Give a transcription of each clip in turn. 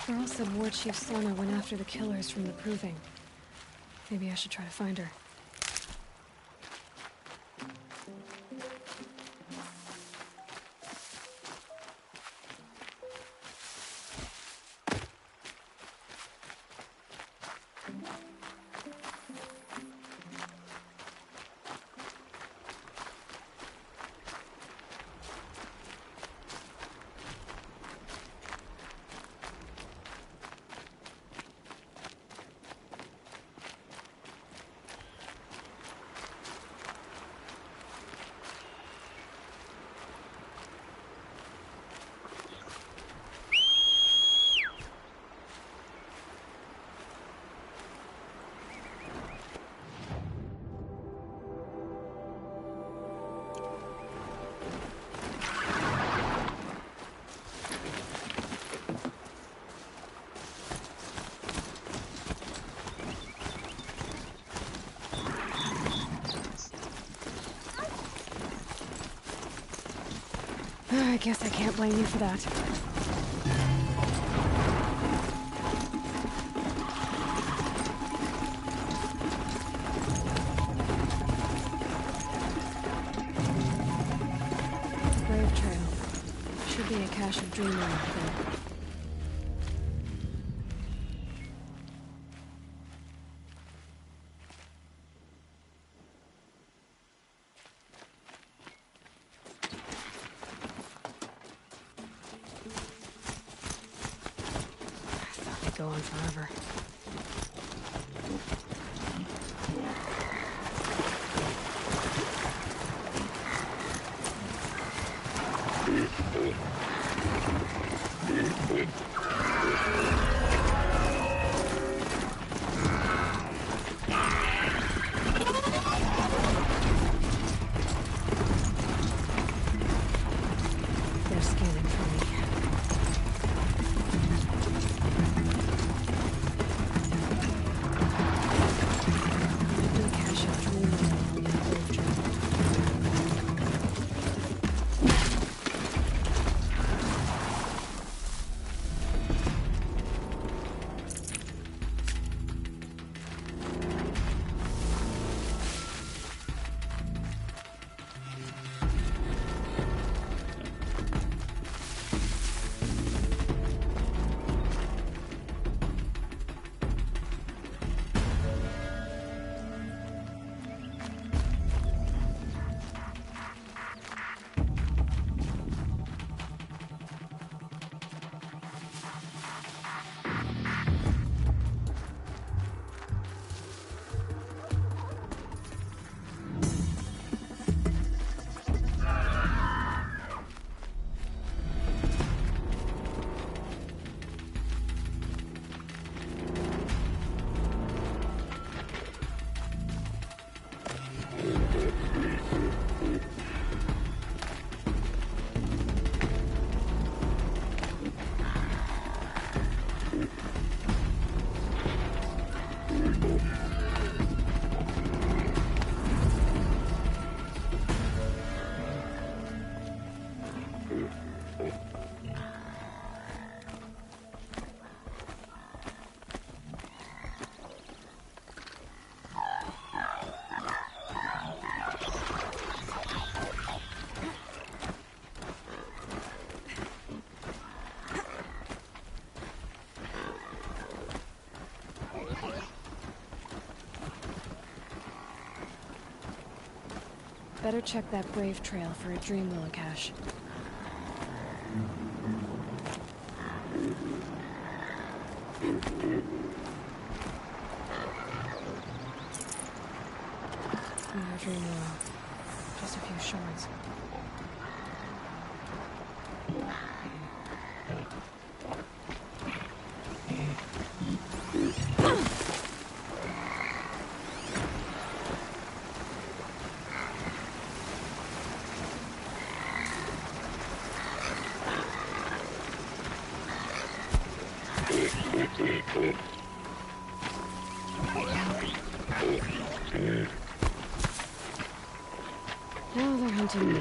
Girl said War Chief Sona went after the killers from the Proving. Maybe I should try to find her. I guess I can't blame you for that. Grave trail. Should be a cache of dreaming up there. Go on forever. They're scanning for me. Better check that grave trail for a dream willow cache. No dream willow. Just a few shards. Now they're hunting me.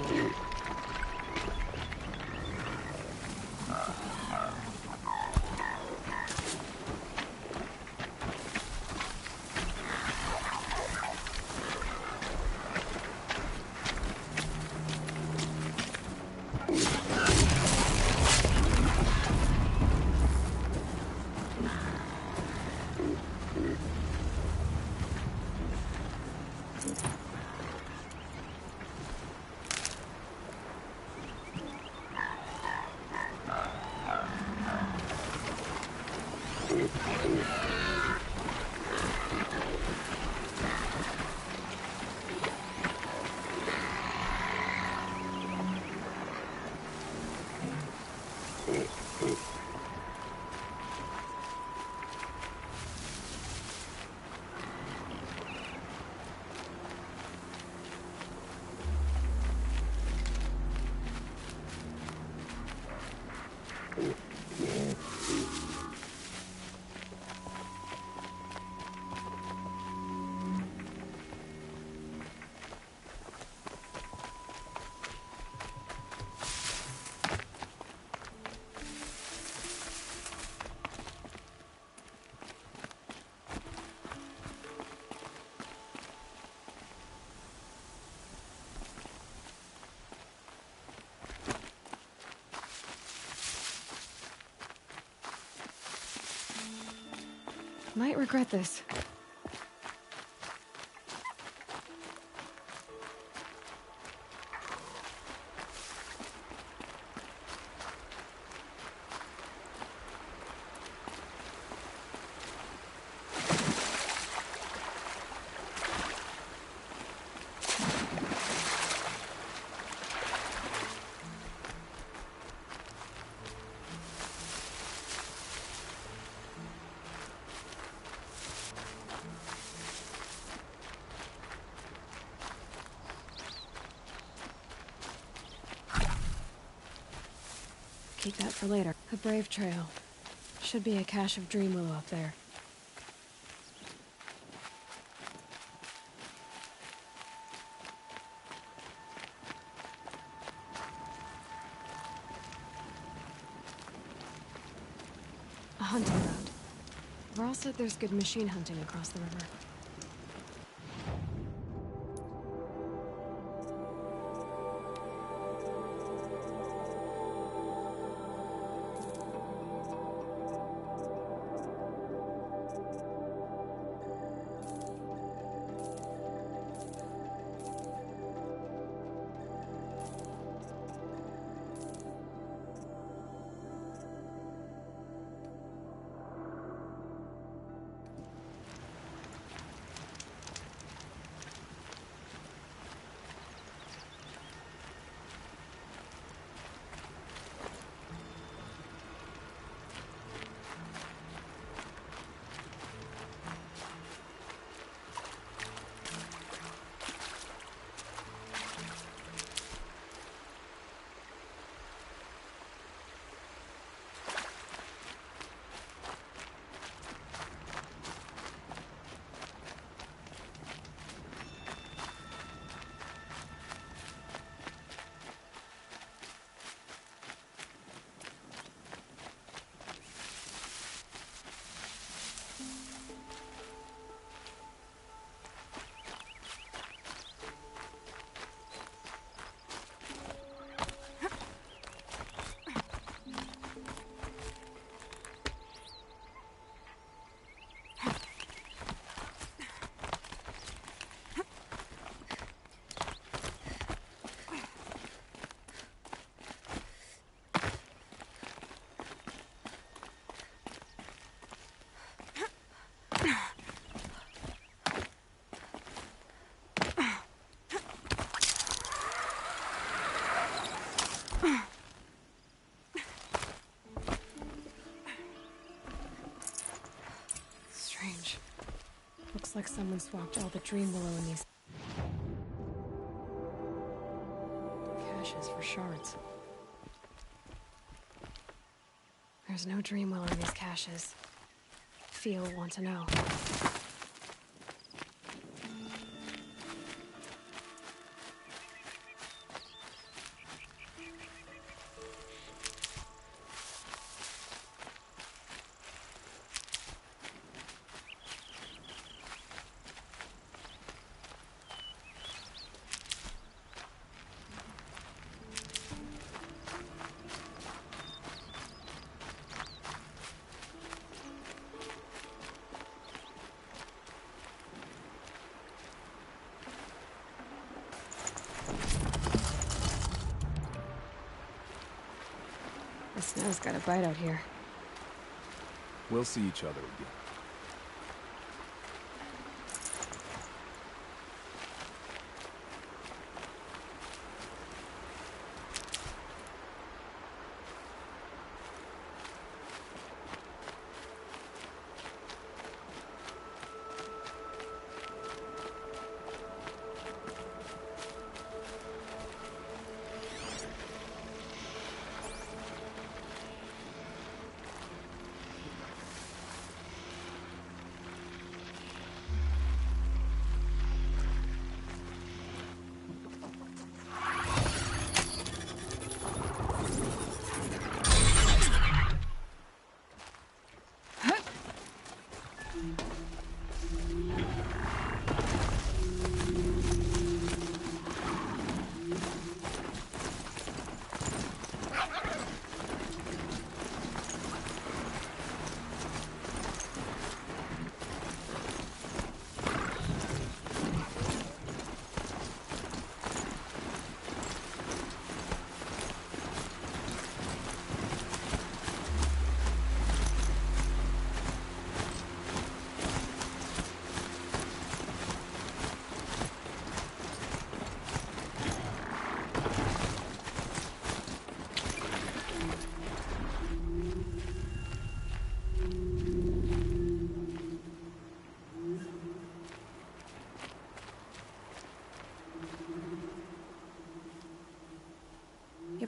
Might regret this. Keep that for later. A brave trail. Should be a cache of dream willow up there. A hunting route. Rawl said there's good machine hunting across the river. Strange. Looks like someone swapped all the dream willow in these caches for shards. There's no dream willow in these caches. Fia will want to know. The snow's got a bite out here. We'll see each other again.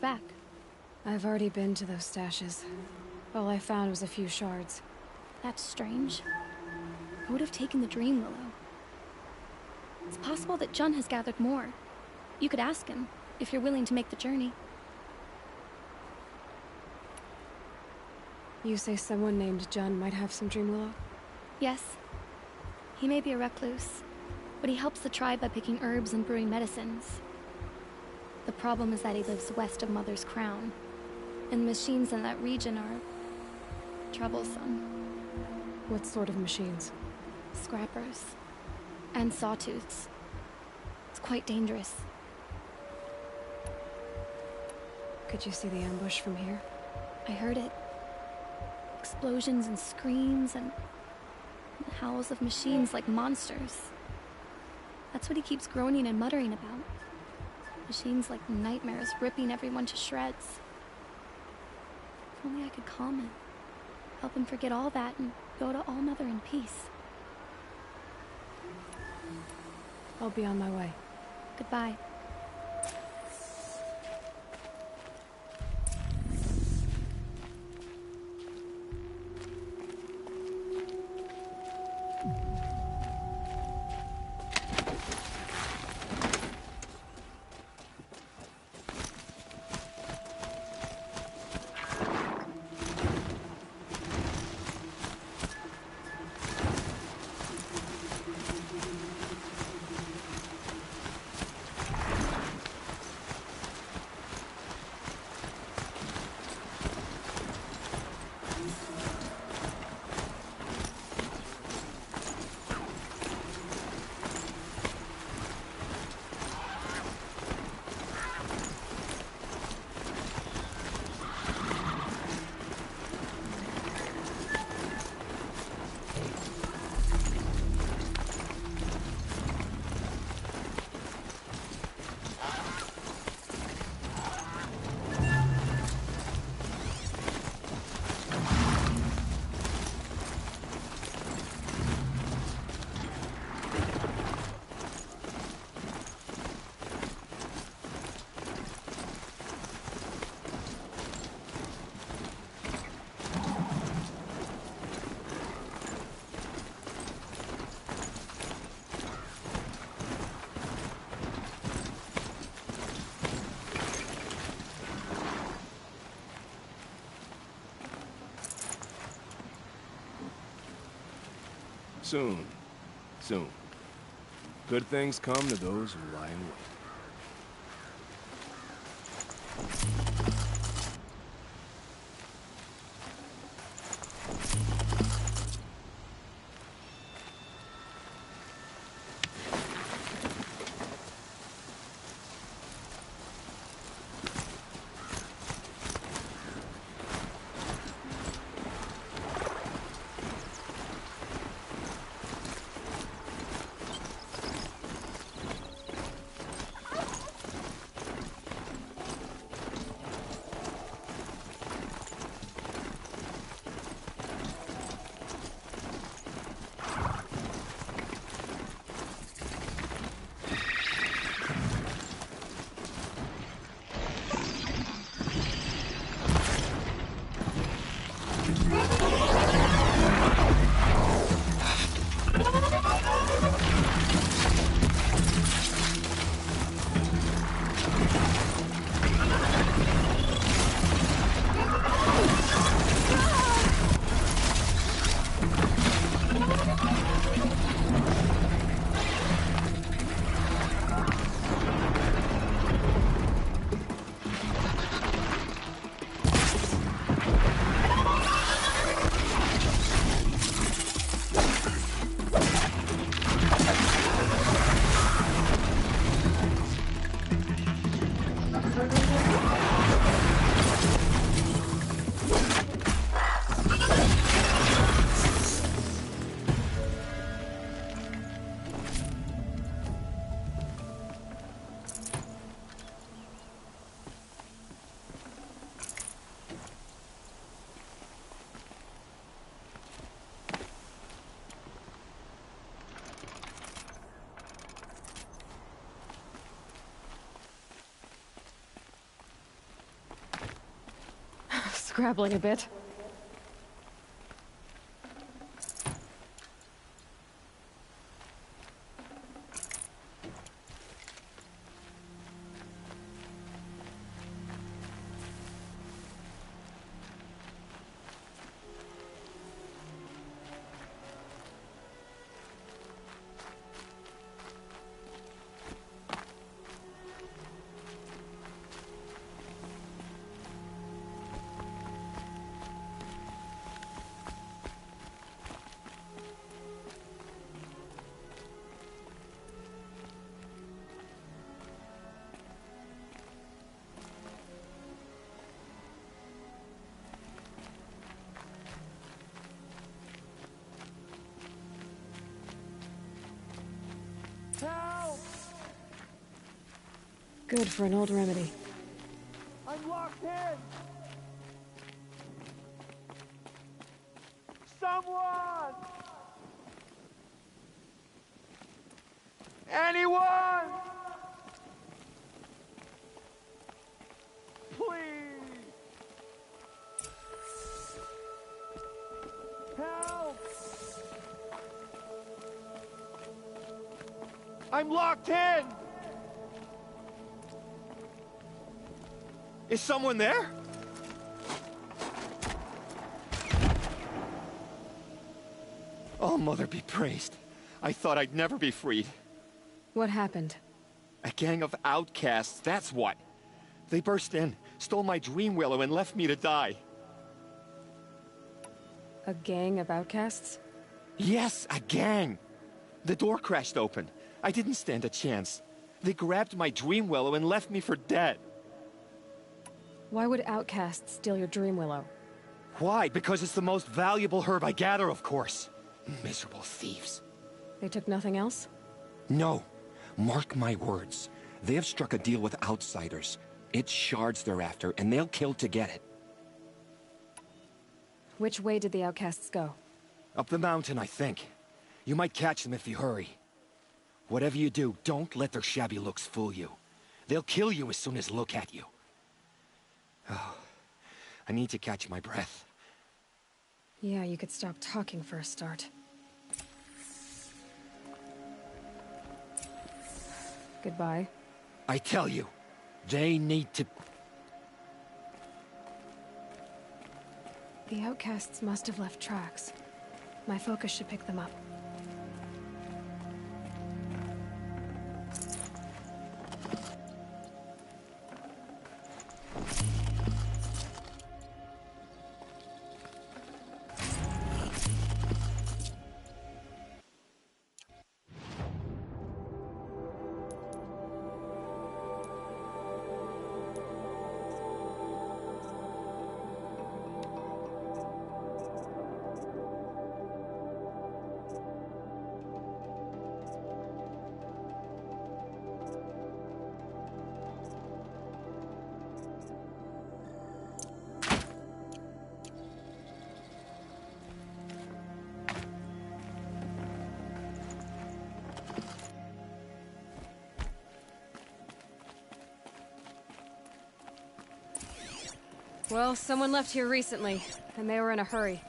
back. I've already been to those stashes. All I found was a few shards. That's strange. I would have taken the Dream Willow. It's possible that Jun has gathered more. You could ask him, if you're willing to make the journey. You say someone named Jun might have some Dream Willow? Yes. He may be a recluse, but he helps the tribe by picking herbs and brewing medicines. The problem is that he lives west of Mother's Crown, and the machines in that region are troublesome. What sort of machines? Scrappers. And sawtooths. It's quite dangerous. Could you see the ambush from here? I heard it. Explosions and screams and howls of machines like monsters. That's what he keeps groaning and muttering about. Machines like nightmares ripping everyone to shreds. If only I could calm him. Help him forget all that and go to All Mother in peace. I'll be on my way. Goodbye. Soon. Soon. Good things come to those who lie in wait. scrabbling a bit. Help! Good for an old remedy. I'm locked in! Someone! Anyone! Please! Help! I'm locked in! Is someone there? Oh, Mother be praised. I thought I'd never be freed. What happened? A gang of outcasts, that's what. They burst in, stole my dream willow, and left me to die. A gang of outcasts? Yes, a gang! The door crashed open. I didn't stand a chance. They grabbed my dream willow and left me for dead. Why would outcasts steal your dream willow? Why? Because it's the most valuable herb I gather, of course. Miserable thieves. They took nothing else? No. Mark my words. They have struck a deal with outsiders. It's shards they're after, and they'll kill to get it. Which way did the outcasts go? Up the mountain, I think. You might catch them if you hurry. Whatever you do, don't let their shabby looks fool you. They'll kill you as soon as look at you. Oh, I need to catch my breath. Yeah, you could stop talking for a start. Goodbye. I tell you, they need to... The outcasts must have left tracks. My focus should pick them up. Well, someone left here recently, and they were in a hurry.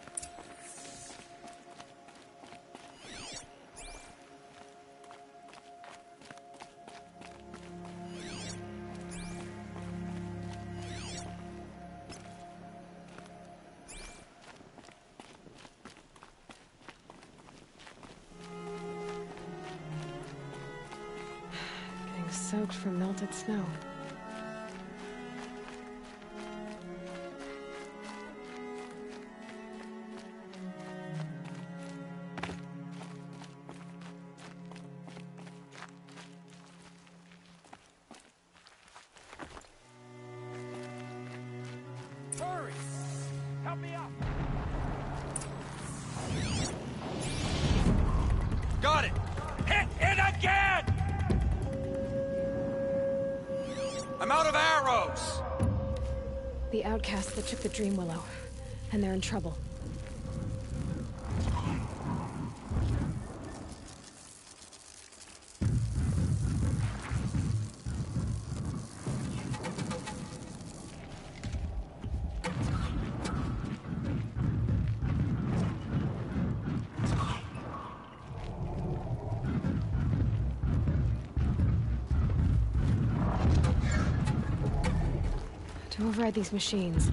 Getting soaked from melted snow. Hurry! Help me up! Got it! Hit it again! I'm out of arrows! The outcasts that took the Dream Willow, and they're in trouble. override these machines,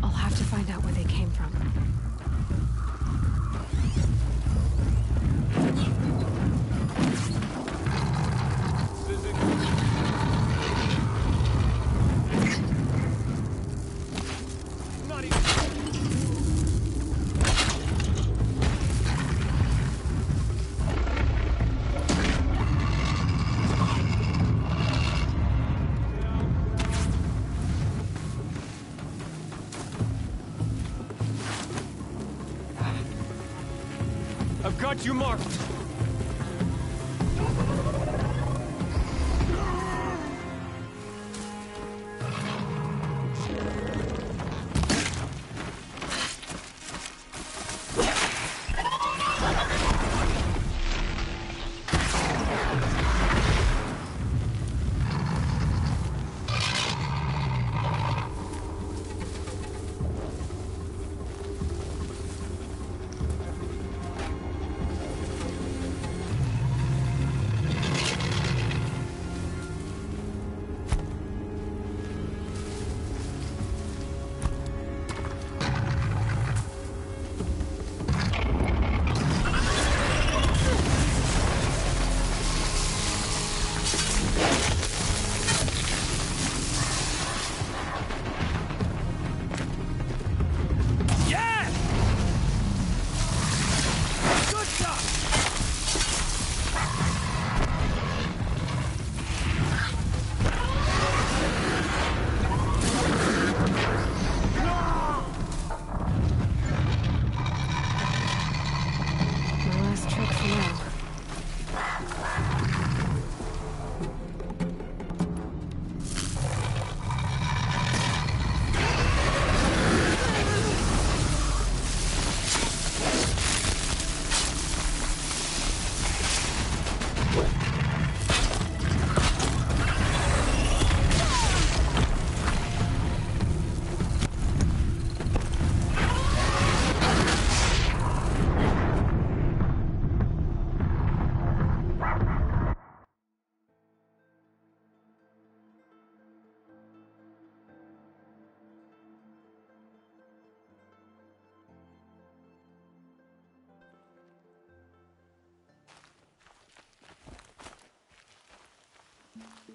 I'll have to find out where they came from. I've got you marked!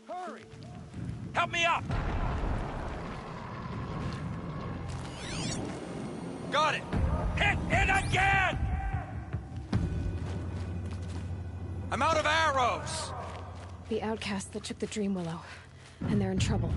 Hurry! Help me up! Got it! Hit it again! I'm out of arrows! The outcasts that took the Dream Willow, and they're in trouble.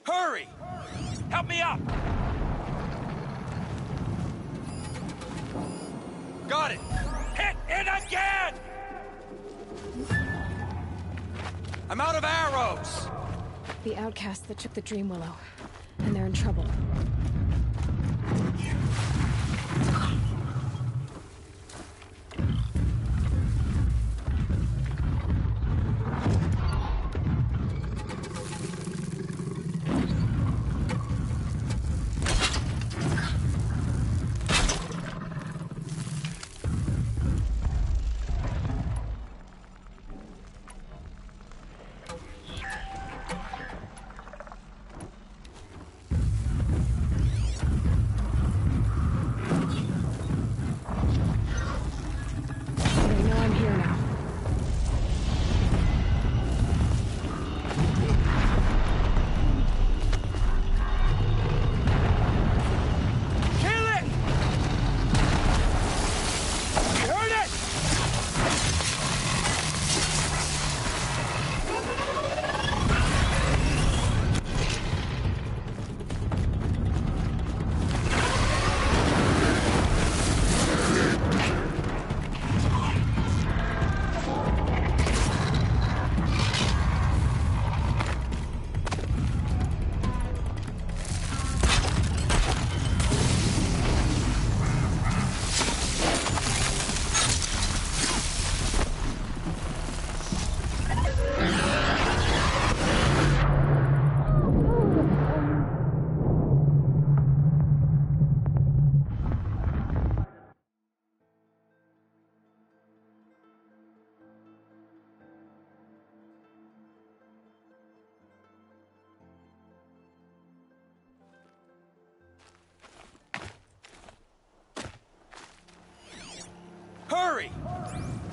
Hurry! Help me up! Got it! Hit it again! I'm out of arrows! The outcasts that took the Dream Willow, and they're in trouble.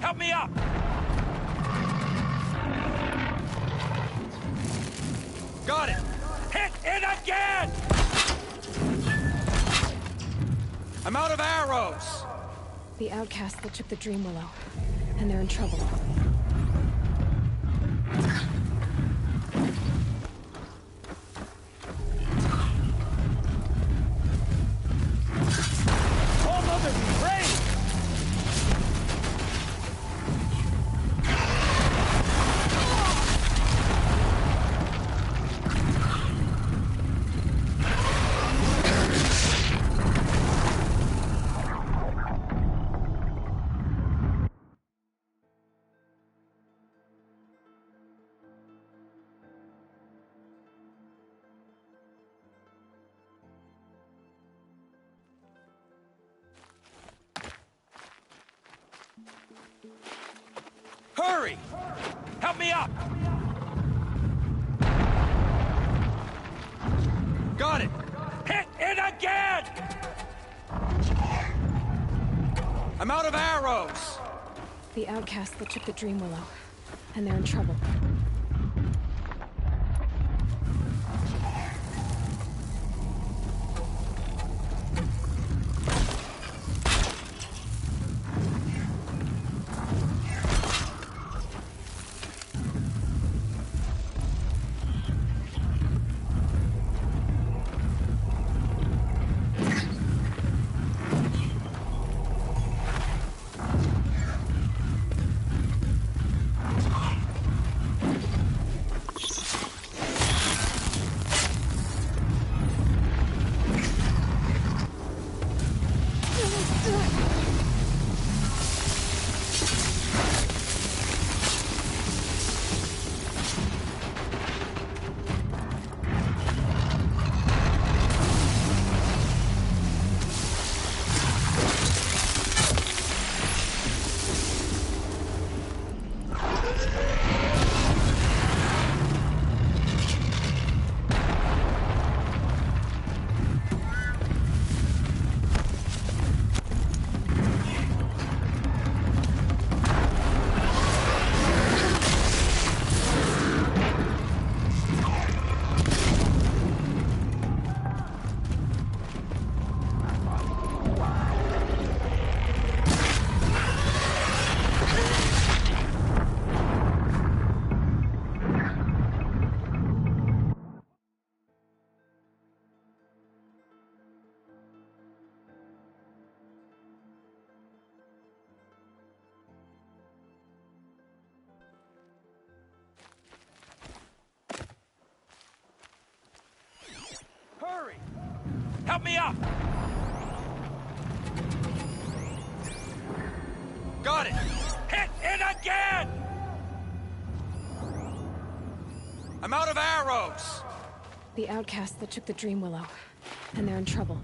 Help me up! Got it! Hit it again! I'm out of arrows! The outcasts that took the Dream Willow, and they're in trouble. All mother be brave! Hurry! Help me up! Got it! Hit it again! I'm out of arrows! The outcasts that took the Dream Willow, and they're in trouble. Hurry! Help me up! Got it! Hit it again! I'm out of arrows! The outcasts that took the Dream Willow, and they're in trouble.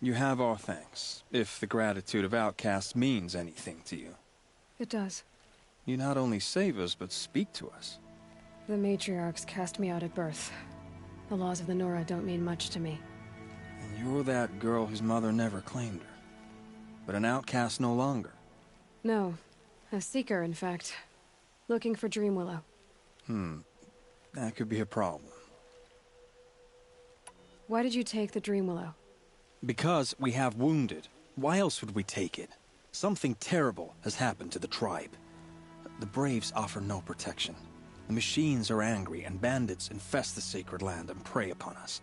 You have our thanks, if the gratitude of outcasts means anything to you. It does. You not only save us, but speak to us. The matriarchs cast me out at birth. The laws of the Nora don't mean much to me. And you're that girl whose mother never claimed her. But an outcast no longer. No. A seeker, in fact. Looking for Dreamwillow. That could be a problem. Why did you take the Dreamwillow? Because we have wounded. Why else would we take it? Something terrible has happened to the tribe. The Braves offer no protection. The machines are angry, and bandits infest the sacred land and prey upon us.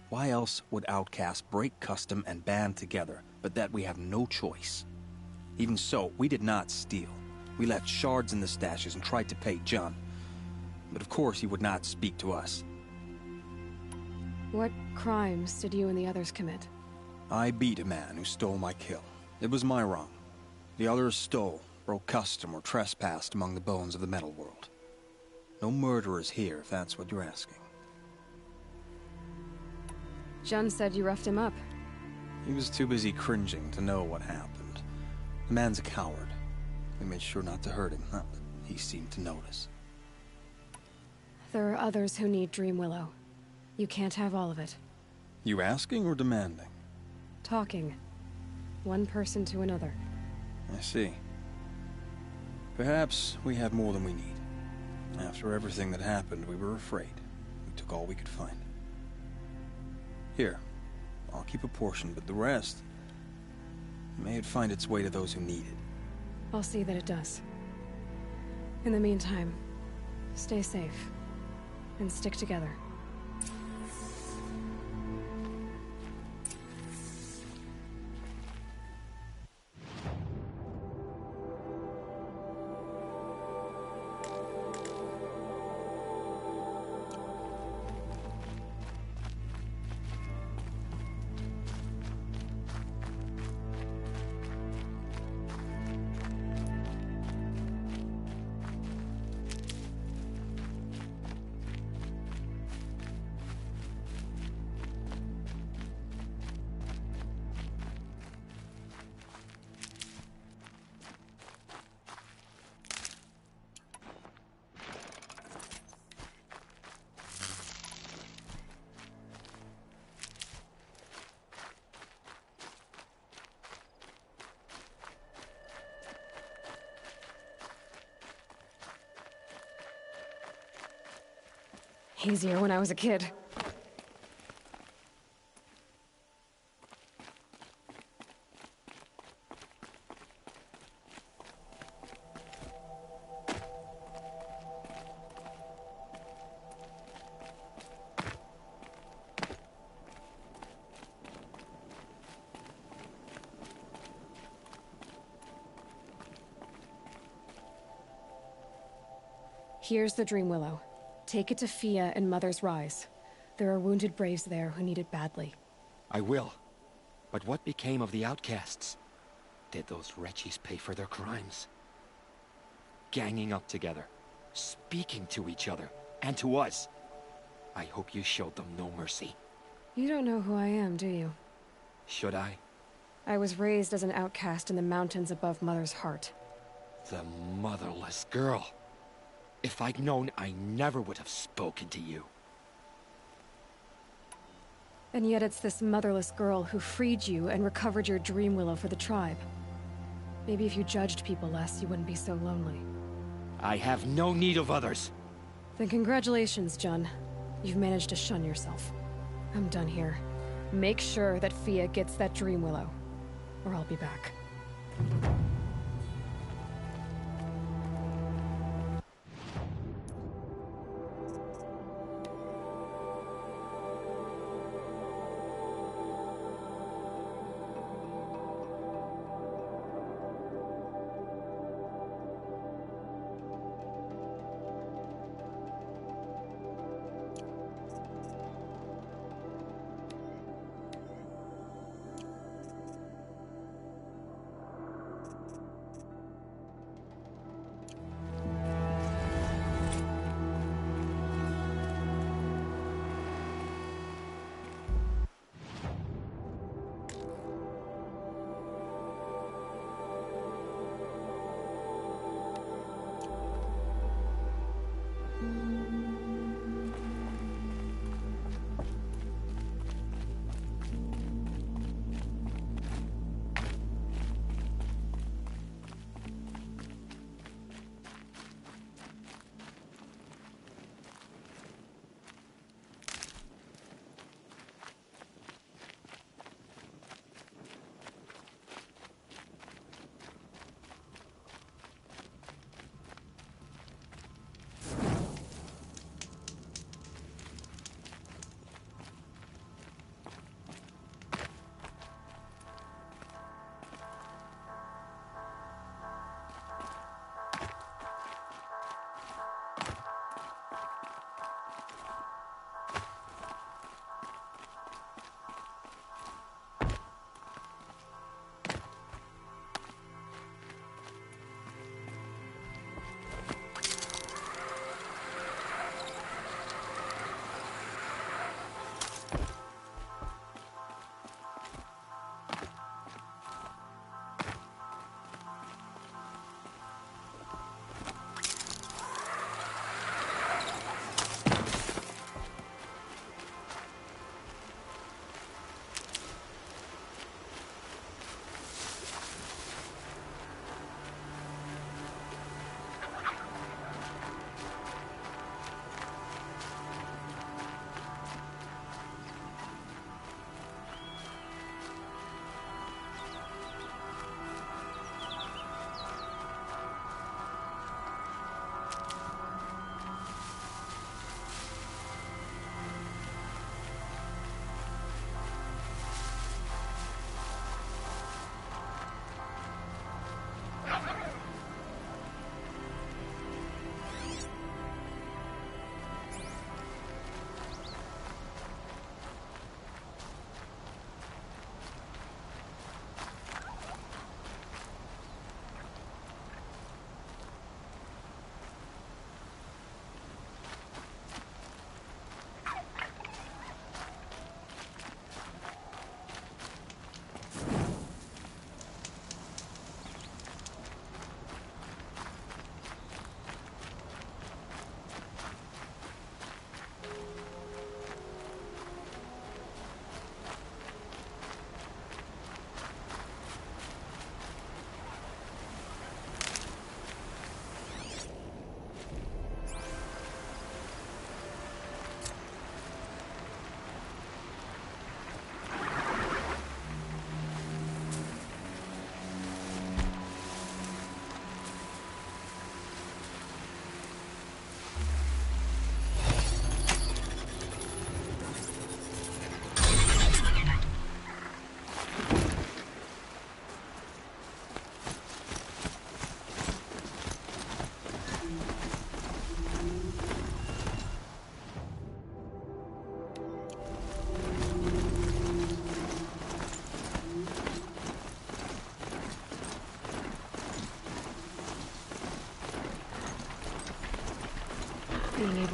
Why else would outcasts break custom and band together, but that we have no choice? Even so, we did not steal. We left shards in the stashes and tried to pay John. But of course he would not speak to us. What crimes did you and the others commit? I beat a man who stole my kill. It was my wrong. The others stole, broke custom, or trespassed among the bones of the metal world. No murderers here, if that's what you're asking. Jun said you roughed him up. He was too busy cringing to know what happened. The man's a coward. We made sure not to hurt him, not that he seemed to notice. There are others who need Dreamwillow. You can't have all of it. You asking or demanding? Talking. One person to another. I see. Perhaps we have more than we need. After everything that happened, we were afraid. We took all we could find. Here, I'll keep a portion, but the rest... may it find its way to those who need it. I'll see that it does. In the meantime, stay safe. And stick together. Easier when I was a kid. Here's the Dreamwillow. Take it to Fia and Mother's Rise. There are wounded Braves there who need it badly. I will. But what became of the outcasts? Did those wretches pay for their crimes? Ganging up together, speaking to each other, and to us. I hope you showed them no mercy. You don't know who I am, do you? Should I? I was raised as an outcast in the mountains above Mother's heart. The motherless girl. If I'd known, I never would have spoken to you. And yet it's this motherless girl who freed you and recovered your Dreamwillow for the tribe. Maybe if you judged people less, you wouldn't be so lonely. I have no need of others. Then congratulations, Jun. You've managed to shun yourself. I'm done here. Make sure that Fia gets that Dreamwillow, or I'll be back.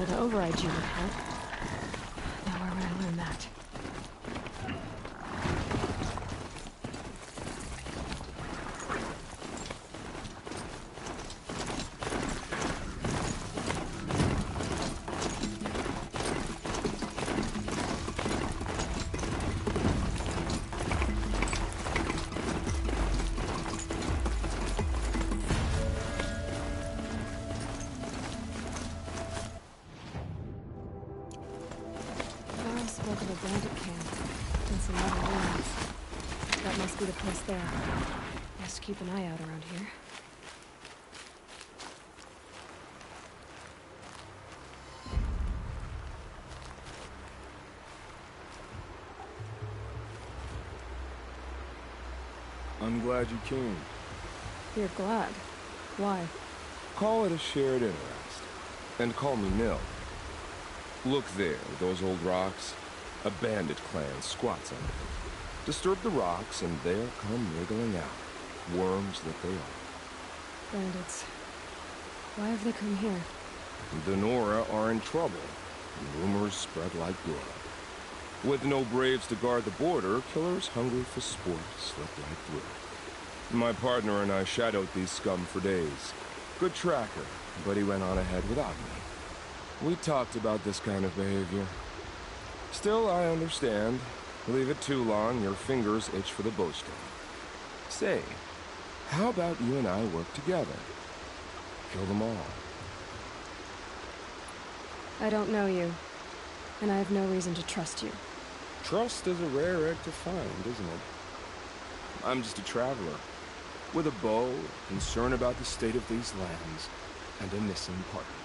able to override you would help. Now where would I learn that? Spoke of a bandit camp and some other ruins. That must be the place there. Best keep an eye out around here. I'm glad you came. You're glad. Why? Call it a shared interest. And call me Nil. Look there, those old rocks. A bandit clan squats under them. Disturb the rocks, and they'll come wriggling out. Worms that they are. Bandits. Why have they come here? The Nora are in trouble, and rumors spread like blood. With no braves to guard the border, killers hungry for sport slip right through. My partner and I shadowed these scum for days. Good tracker, but he went on ahead without me. We talked about this kind of behavior. Still, I understand. Leave it too long, your fingers itch for the bowstring. Say, how about you and I work together? Kill them all. I don't know you, and I have no reason to trust you. Trust is a rare egg to find, isn't it? I'm just a traveler, with a bow, concern about the state of these lands, and a missing partner.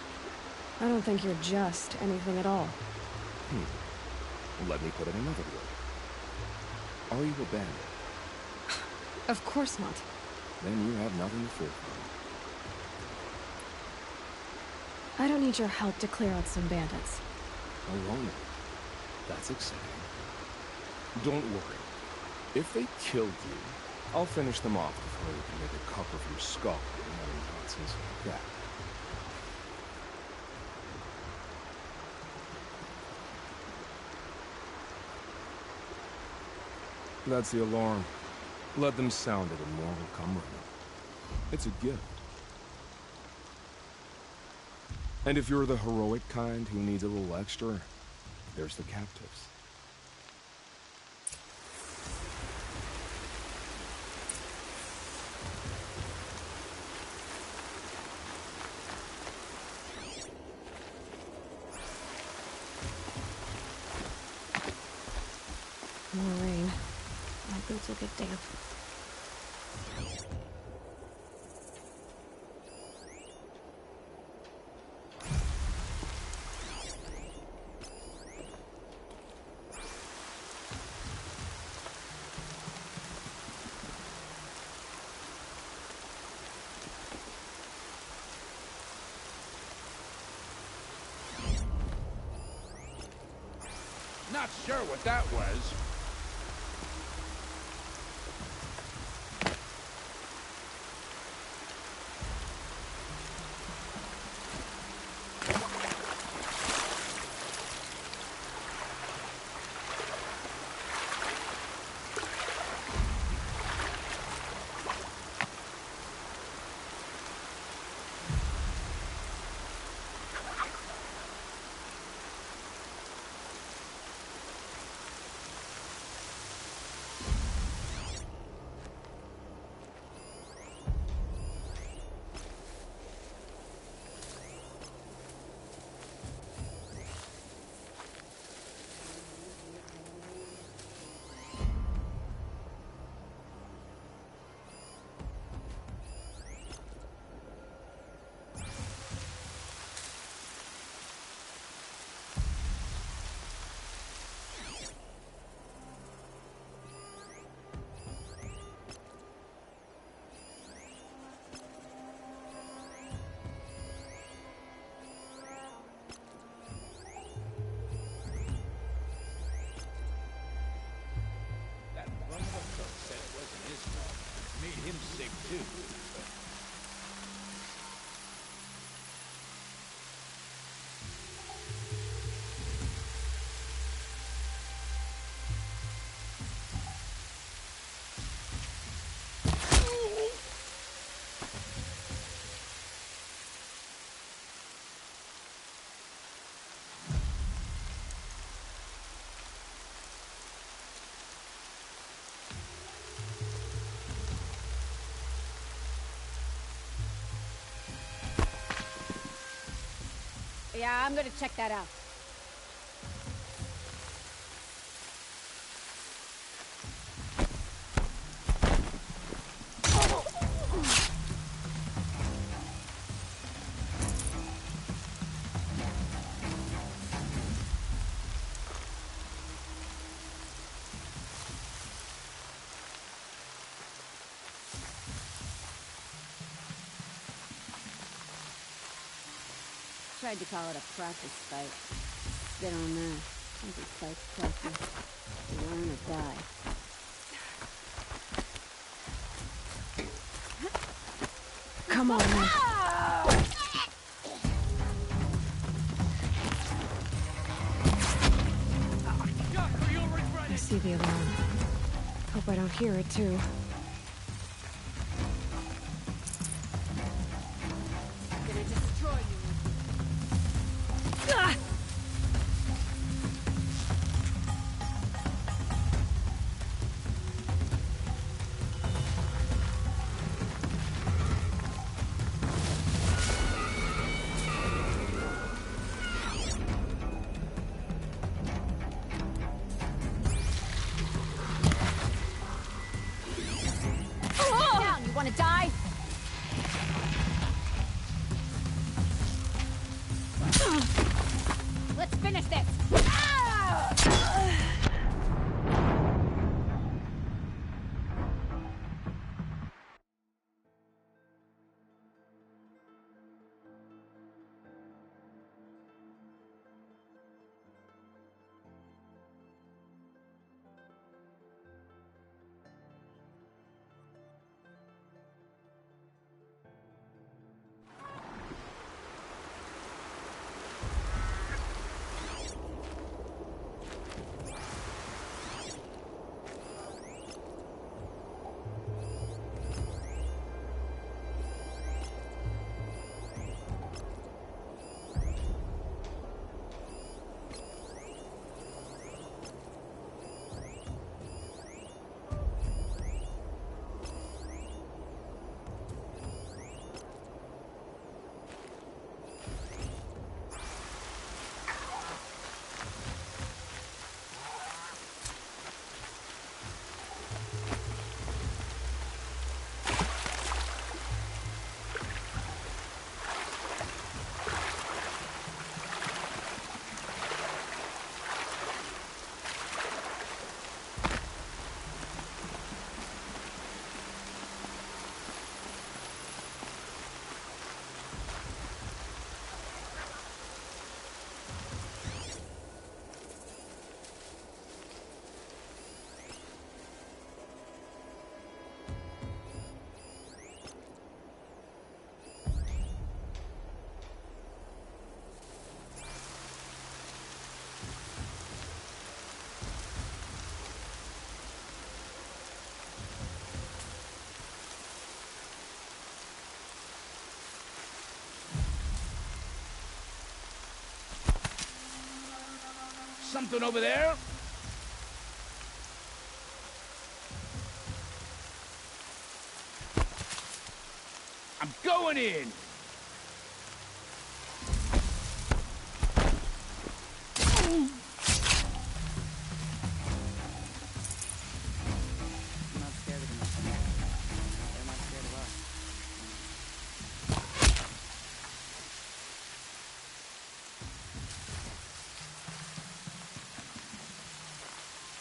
I don't think you're just anything at all. Let me put it another way. Are you a bandit? Of course not. Then you have nothing to fear from. I don't need your help to clear out some bandits. Alone. That's exciting. Don't worry. If they kill you, I'll finish them off before you can make a cup of your skull and other nonsense like that. That's the alarm. Let them sound it and more will come running. It's a gift. And if you're the heroic kind who needs a little extra, there's the captives. More rain. My boots will get damp. Not sure what that was. Yeah, I'm gonna check that out. Tried to call it a practice fight. Spit on that. Every fight's practice. Learn or die. Come on, man. I see the alarm. Hope I don't hear it, too. Gonna destroy you. Down, you wanna die? Let's finish this! Something over there? I'm going in! I'm not scared of them. They're not scared of us.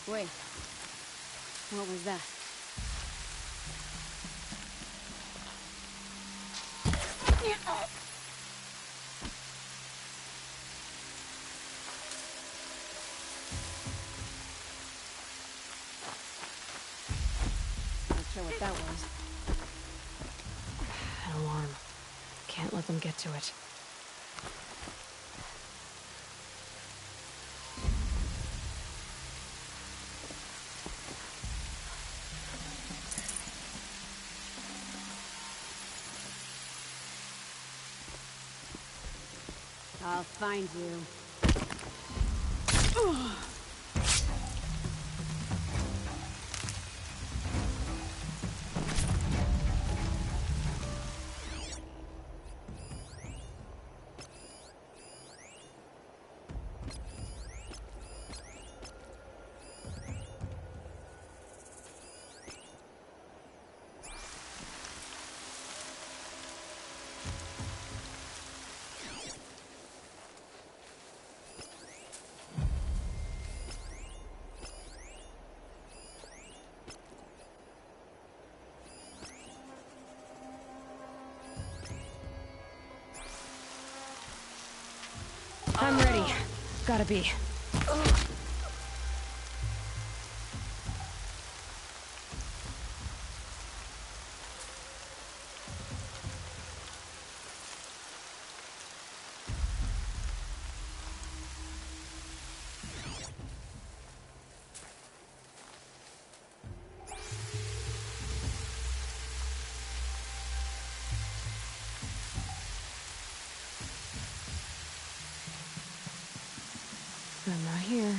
Wait. What was that? Not sure what that was. An alarm. Can't let them get to it. I'll find you. I'm ready. Gotta be. I'm not here.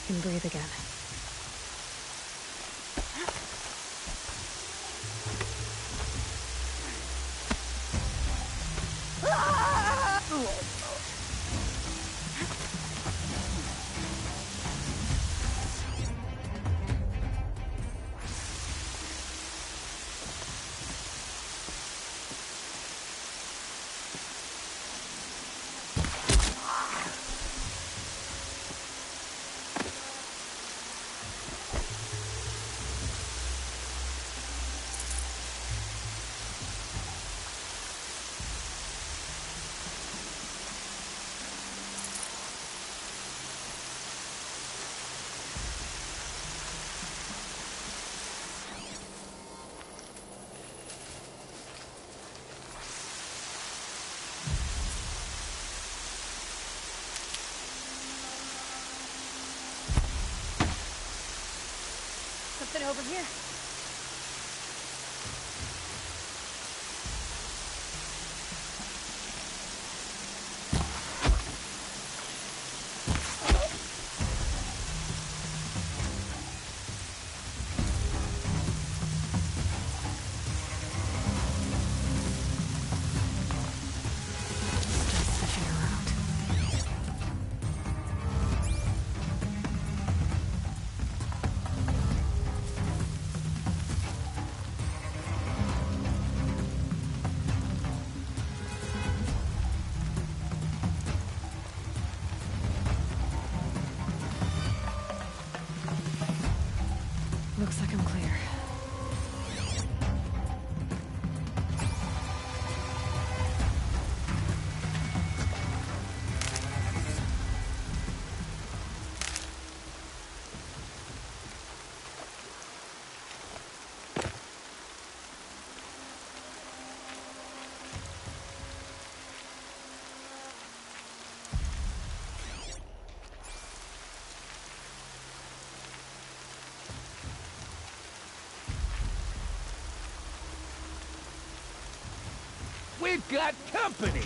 Can breathe again. Something over here. Still sniffing around. Looks like I'm clear. We've got company!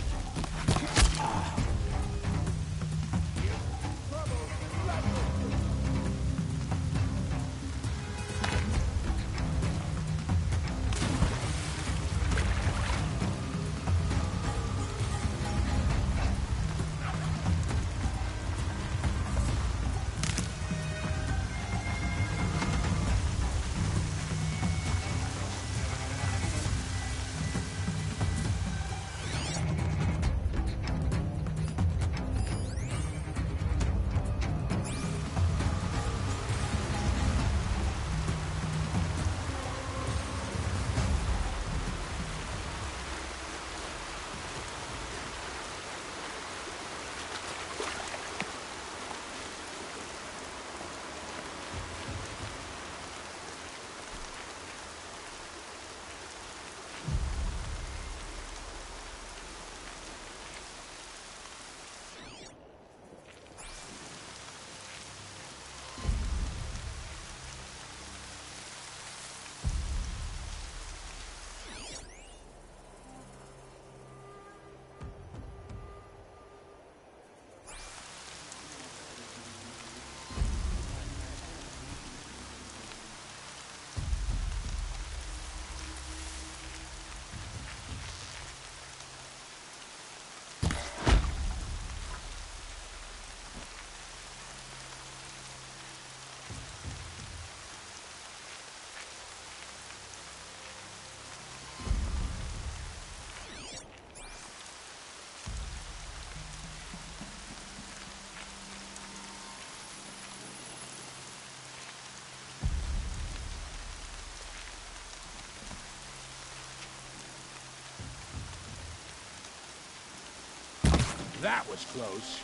That was close.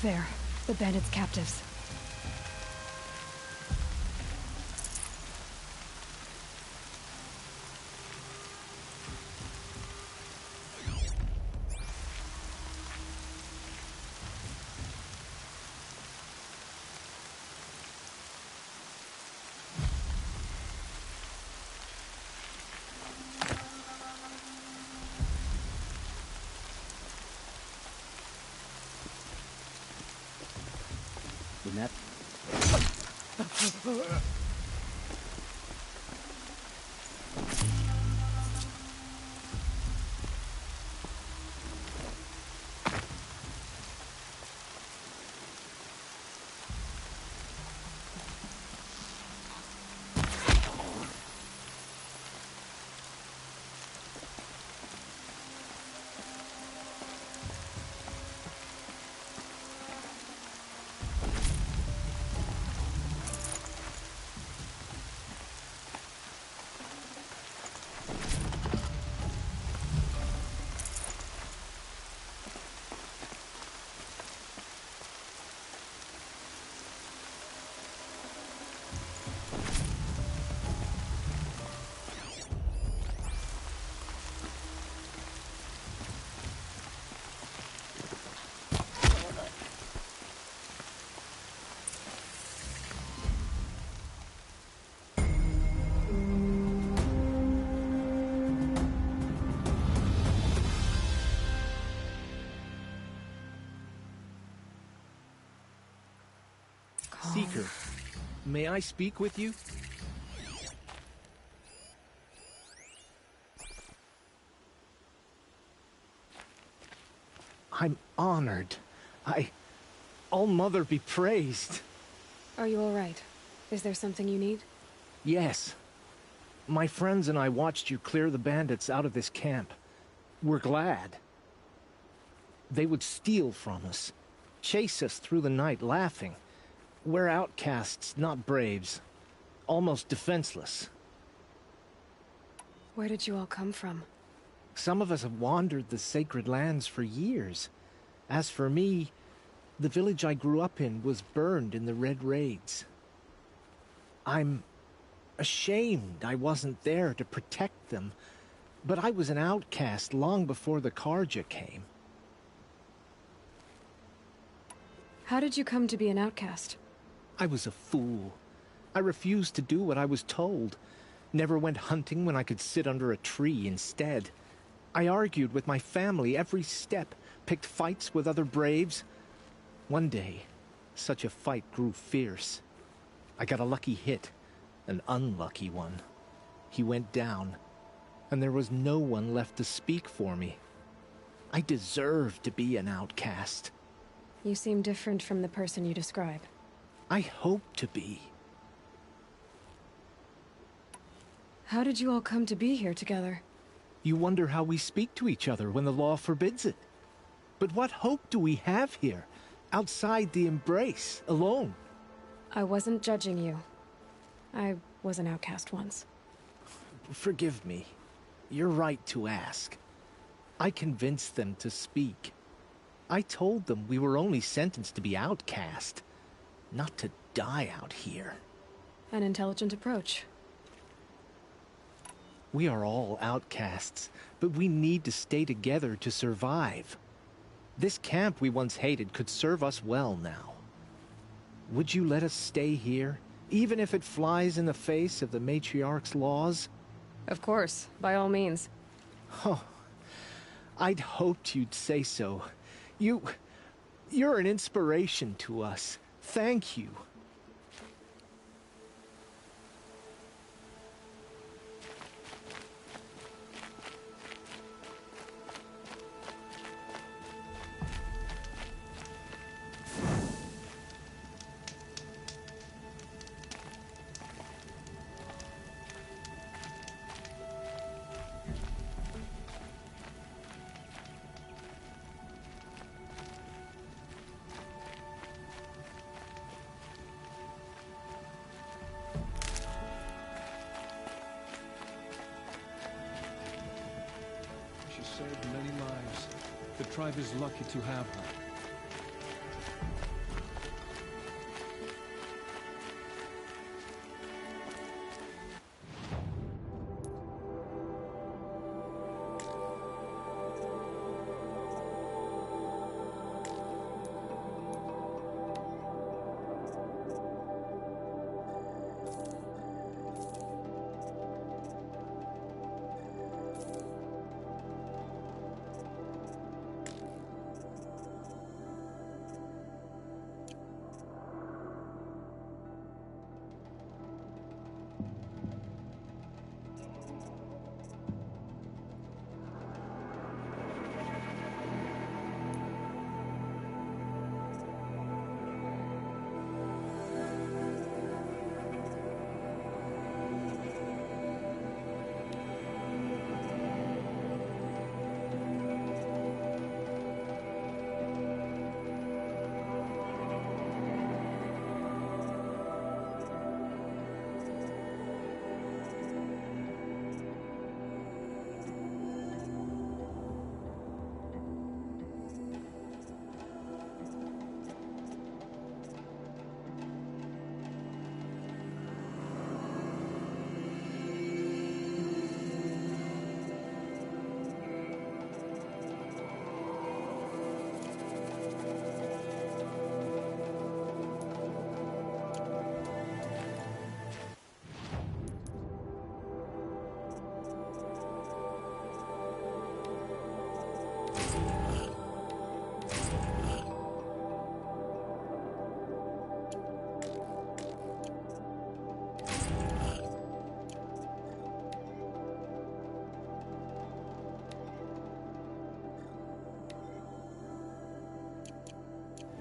There, the bandits' captives. That... Seeker, may I speak with you? I'm honored. All-Mother be praised. Are you all right? Is there something you need? Yes. My friends and I watched you clear the bandits out of this camp. We're glad. They would steal from us, chase us through the night laughing. We're outcasts, not braves. Almost defenseless. Where did you all come from? Some of us have wandered the sacred lands for years. As for me, the village I grew up in was burned in the Red Raids. I'm ashamed I wasn't there to protect them, but I was an outcast long before the Karja came. How did you come to be an outcast? I was a fool. I refused to do what I was told. Never went hunting when I could sit under a tree instead. I argued with my family every step, picked fights with other braves. One day, such a fight grew fierce. I got a lucky hit, an unlucky one. He went down, and there was no one left to speak for me. I deserved to be an outcast. You seem different from the person you describe. I hope to be. How did you all come to be here together? You wonder how we speak to each other when the law forbids it. But what hope do we have here, outside the embrace, alone? I wasn't judging you. I was an outcast once. Forgive me. You're right to ask. I convinced them to speak. I told them we were only sentenced to be outcast, not to die out here. An intelligent approach. We are all outcasts, but we need to stay together to survive. This camp we once hated could serve us well now. Would you let us stay here, even if it flies in the face of the matriarch's laws? Of course, by all means. Oh, I'd hoped you'd say so. You're an inspiration to us. Thank you. saved many lives. The tribe is lucky to have her.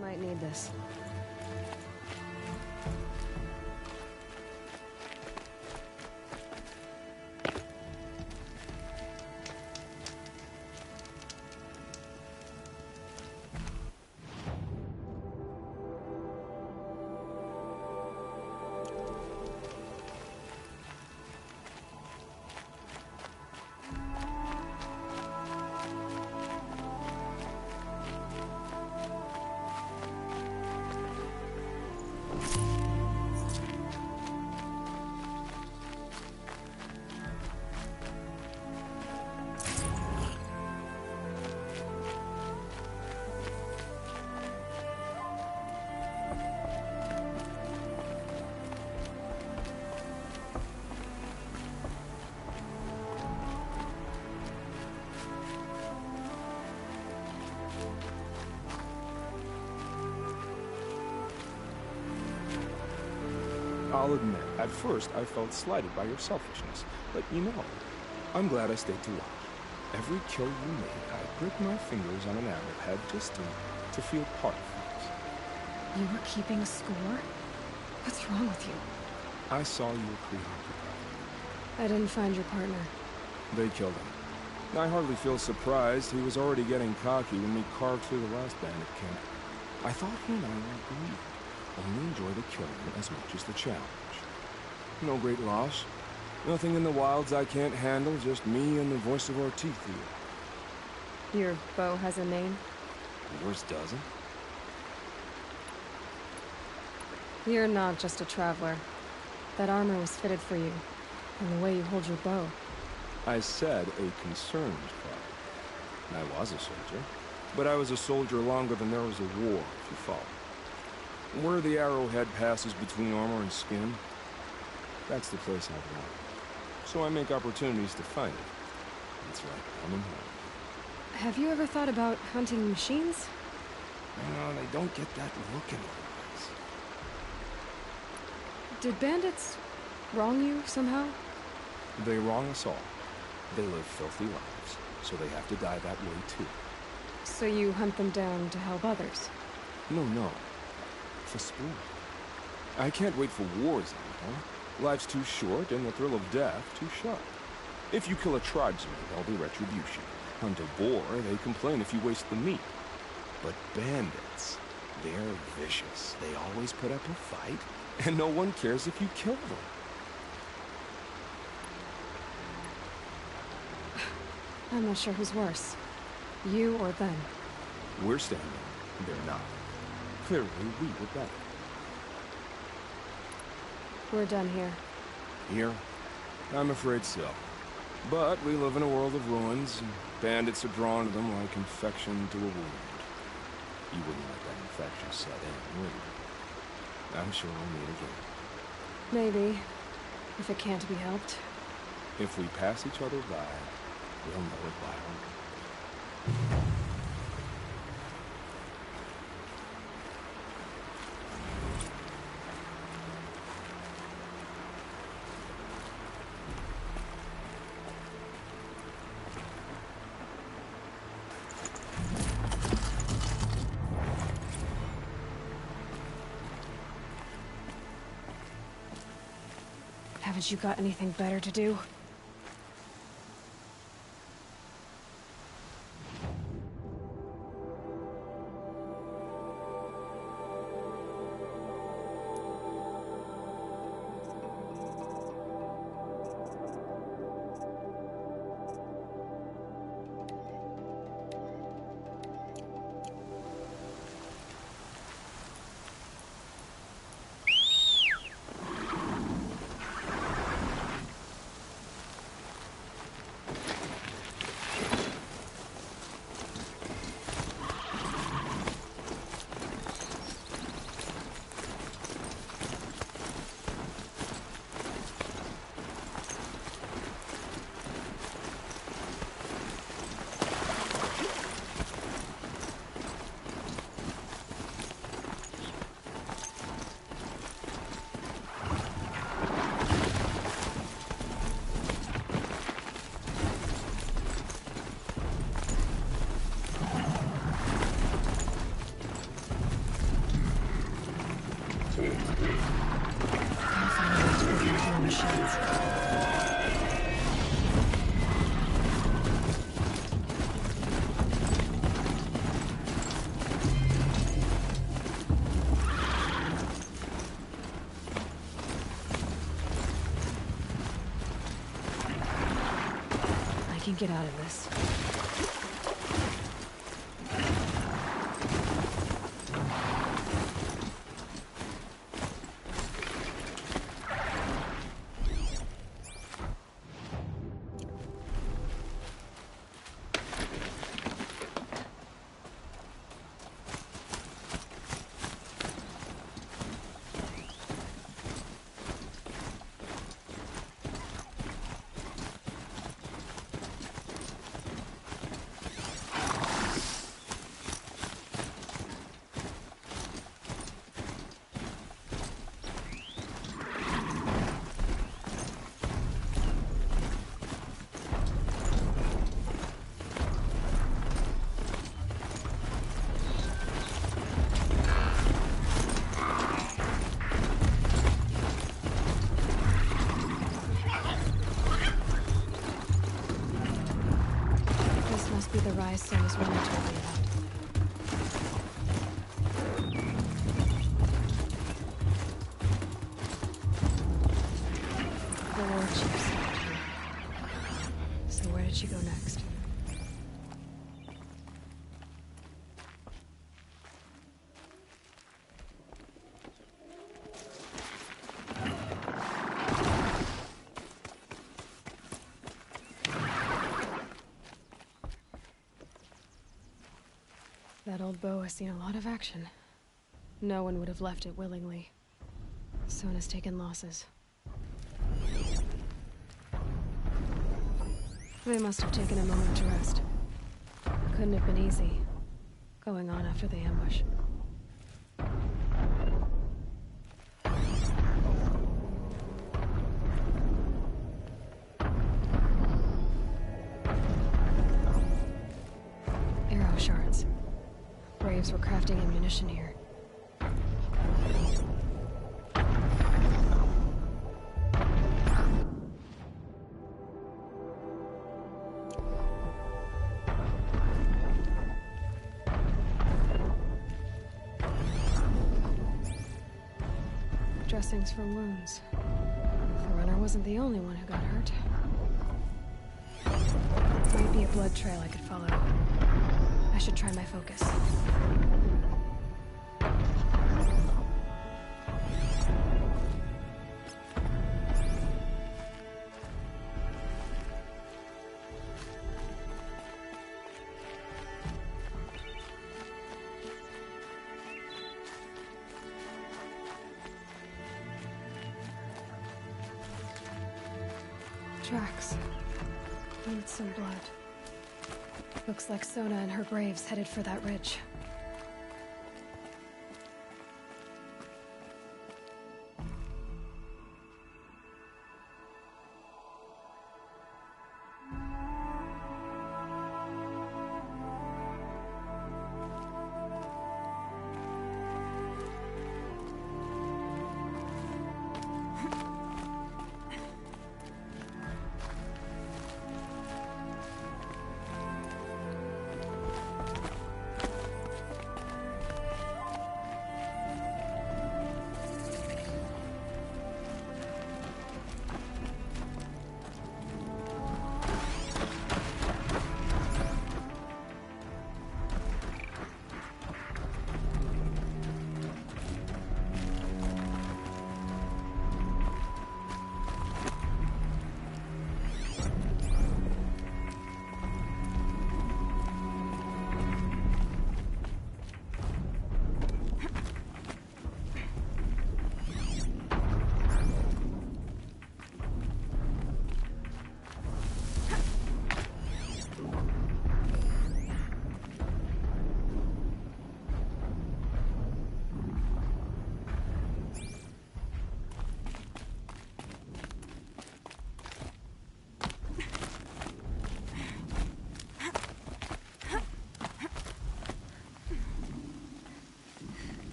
Might need this. I'll admit, at first I felt slighted by your selfishness, but you know, I'm glad I stayed to watch. Every kill you made, I pricked my fingers on an arrowhead just to feel part of things. You were keeping score? What's wrong with you? I saw you were preoccupied. I didn't find your partner. They killed him. I hardly feel surprised. He was already getting cocky when we carved through the last bandit camp. I thought he and I were agreed. Only enjoy the killing as much as the challenge. No great loss. Nothing in the wilds I can't handle, just me and the voice of our teeth here. Your bow has a name? Yours doesn't? You're not just a traveler. That armor was fitted for you, and the way you hold your bow. I said a concerned traveler. I was a soldier, but I was a soldier longer than there was a war, if you follow. Where the arrowhead passes between armor and skin, that's the place I belong. So I make opportunities to find it. It's like coming home. Have you ever thought about hunting machines? You know, they don't get that look in their eyes. Did bandits wrong you somehow? They wrong us all. They live filthy lives, so they have to die that way too. So you hunt them down to help others? No. For sport. I can't wait for wars anymore. Life's too short, and the thrill of death too sharp. If you kill a tribesman, there'll be retribution. Hunt a boar, they complain if you waste the meat. But bandits, they're vicious. They always put up a fight, and no one cares if you kill them. I'm not sure who's worse. You or them. We're standing. They're not. Clearly, we were better. We're done here. Here? I'm afraid so. But we live in a world of ruins, and bandits are drawn to them like infection to a wound. You wouldn't let that infection set in, would you? I'm sure we'll meet again. Maybe. If it can't be helped. If we pass each other by, we'll know it by our name. Haven't you got anything better to do? I can get out of this. Be the rise zone is what I told you about. The war chief sent her. So where did she go next? That old bow has seen a lot of action. No one would have left it willingly. Soon has taken losses. They must have taken a moment to rest. Couldn't have been easy, going on after the ambush. Arrow shards. Braves were crafting ammunition here. Dressings for wounds. The runner wasn't the only one who got hurt. Might be a blood trail I could follow. I should try my focus. Tracks. Need some blood. Looks like Sona and her braves headed for that ridge.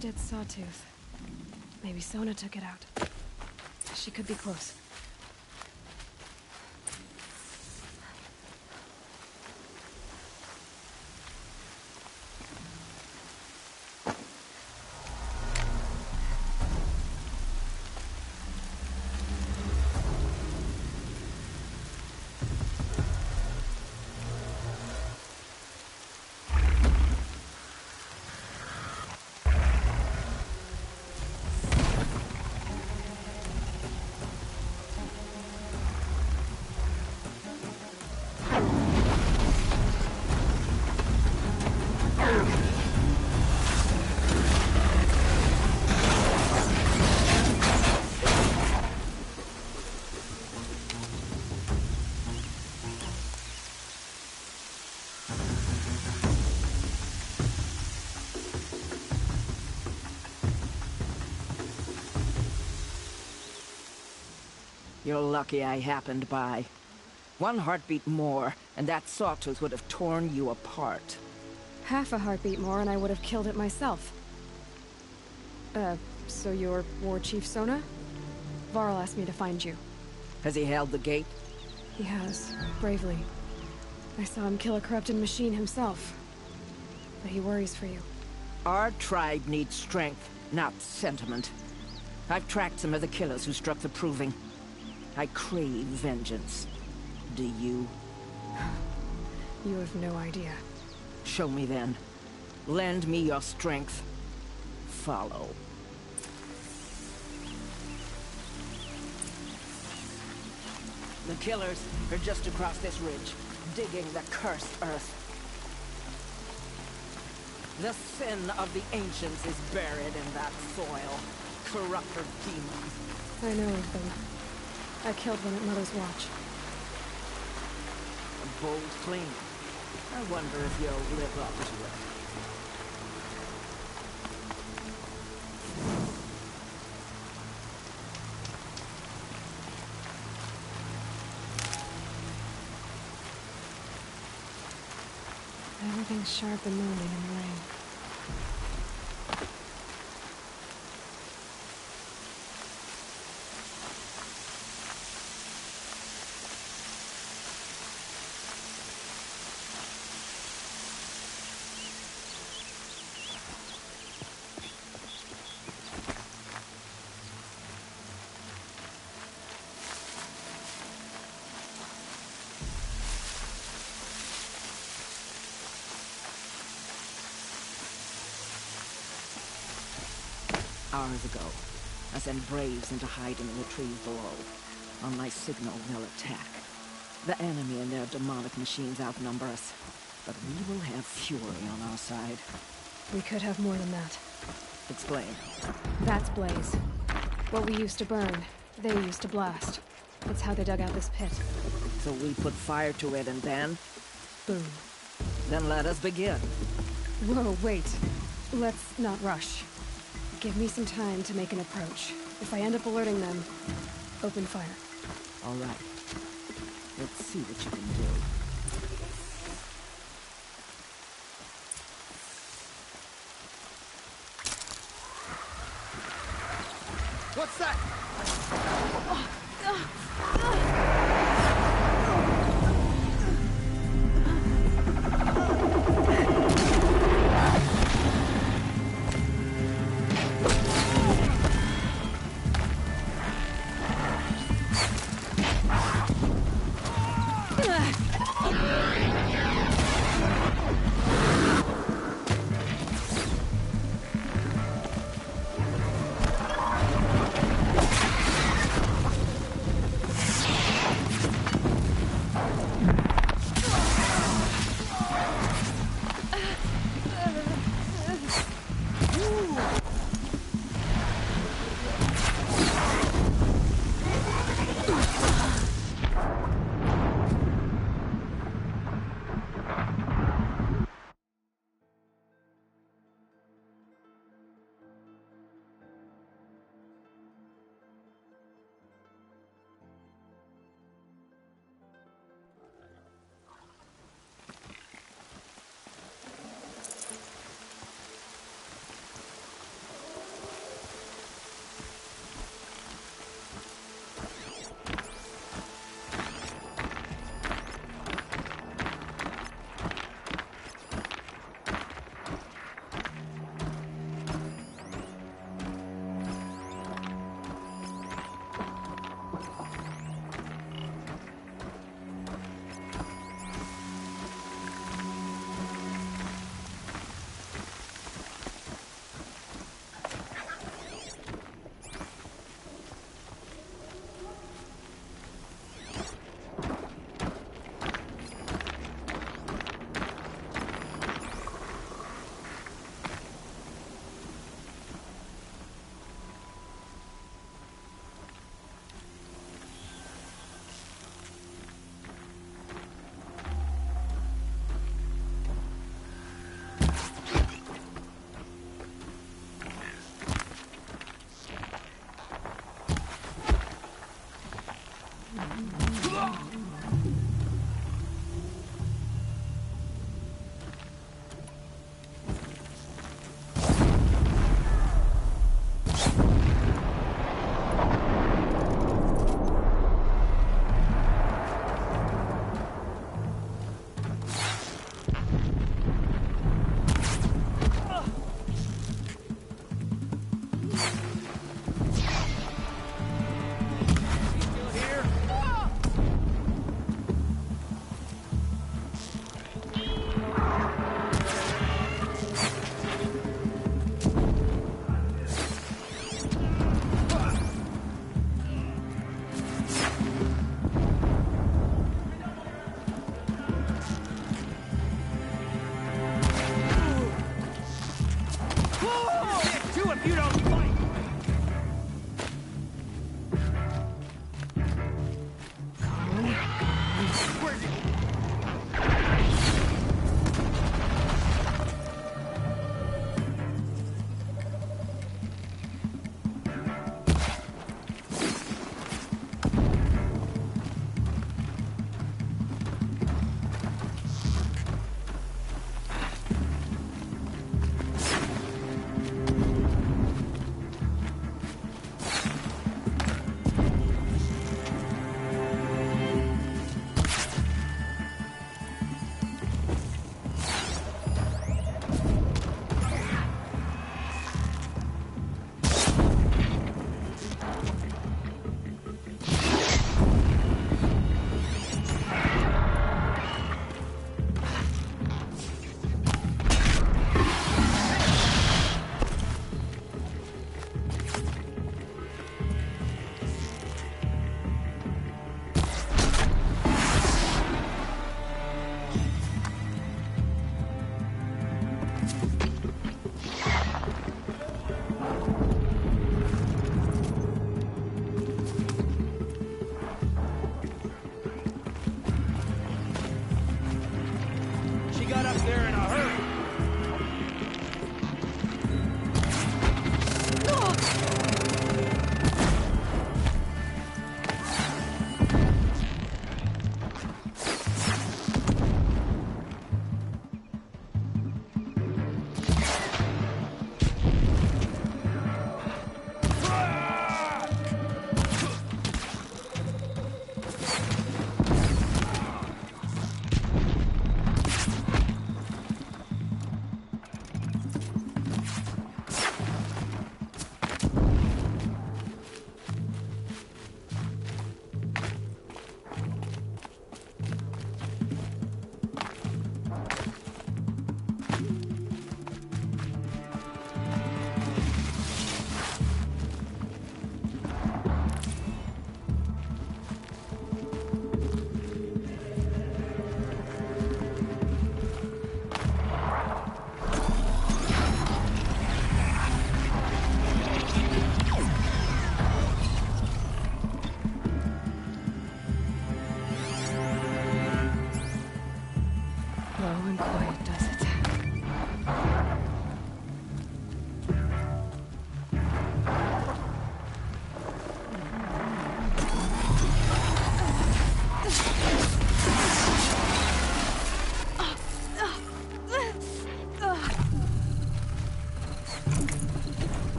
Dead sawtooth. Maybe Sona took it out. She could be close. You're lucky I happened by. One heartbeat more, and that sawtooth would have torn you apart. Half a heartbeat more and I would have killed it myself. So you're War Chief Sona? Varl asked me to find you. Has he held the gate? He has, bravely. I saw him kill a corrupted machine himself. But he worries for you. Our tribe needs strength, not sentiment. I've tracked some of the killers who struck the Proving. I crave vengeance. Do you? You have no idea. Show me then. Lend me your strength. Follow. The killers are just across this ridge, digging the cursed earth. The sin of the ancients is buried in that soil. Corrupter demons. I know of them. I killed one at Mother's Watch. A bold claim. I wonder if you'll live up to it. Everything's sharp and moving in the rain. Hours ago, I sent Braves into hiding in the trees below. On my signal, they'll attack. The enemy and their demonic machines outnumber us, but we will have fury on our side. We could have more than that. Explain. That's Blaze. What we used to burn, they used to blast. That's how they dug out this pit. So we put fire to it and then? Boom. Then let us begin. Whoa, wait. Let's not rush. Give me some time to make an approach. If I end up alerting them, open fire. All right. Let's see what you can do. What's that?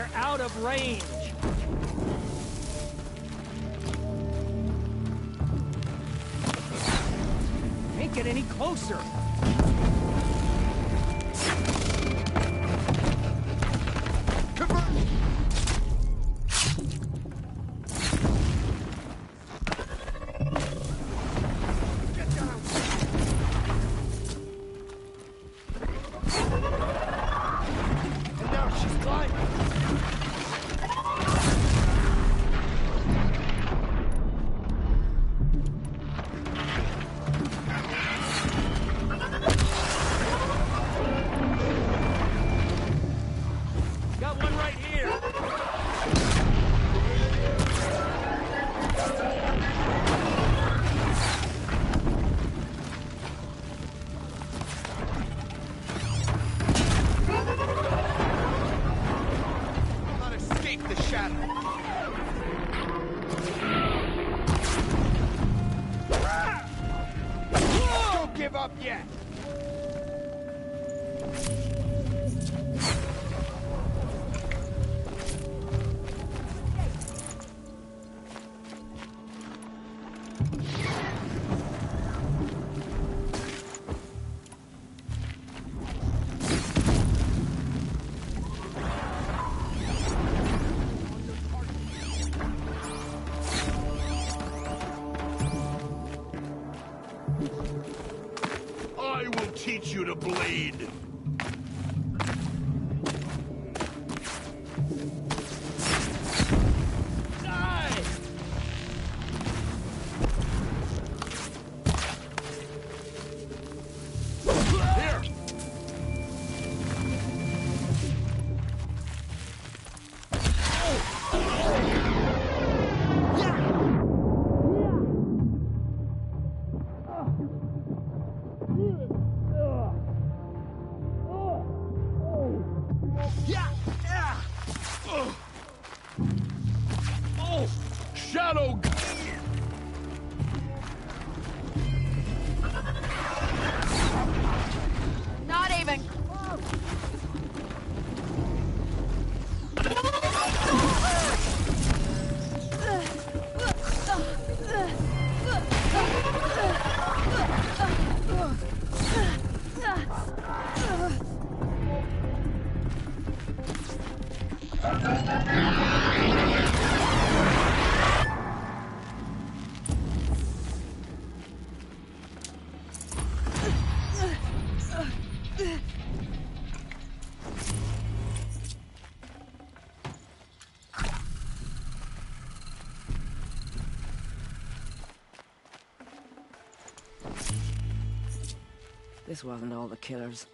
They're out of range. Can't get any closer. Teach you to bleed. Die! Here! Shadow! Not even close! This wasn't all the killers.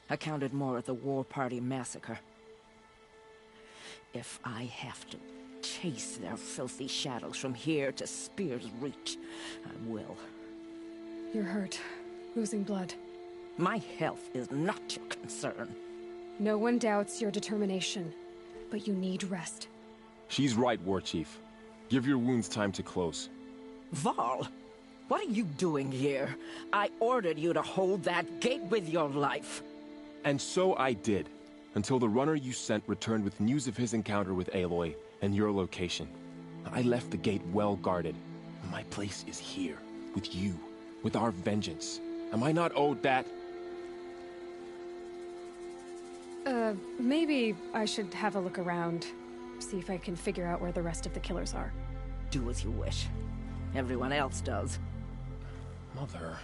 I counted more at the War Party massacre. If I have to chase their filthy shadows from here to Spear's Reach, I will. You're hurt. Losing blood. My health is not your concern. No one doubts your determination, but you need rest. She's right, War Chief. Give your wounds time to close. Varl, what are you doing here? I ordered you to hold that gate with your life. And so I did, until the runner you sent returned with news of his encounter with Aloy and your location. I left the gate well guarded. My place is here, with you, with our vengeance. Am I not owed that? Maybe I should have a look around. See if I can figure out where the rest of the killers are. Do as you wish. Everyone else does. Mother...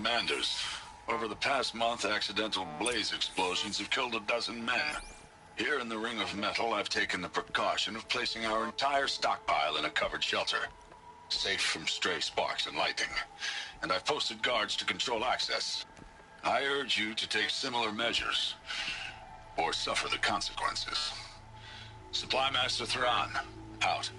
Commanders, over the past month, accidental blaze explosions have killed 12 men. Here in the Ring of Metal, I've taken the precaution of placing our entire stockpile in a covered shelter, safe from stray sparks and lightning. And I've posted guards to control access. I urge you to take similar measures, or suffer the consequences. Supply Master Thrawn, out.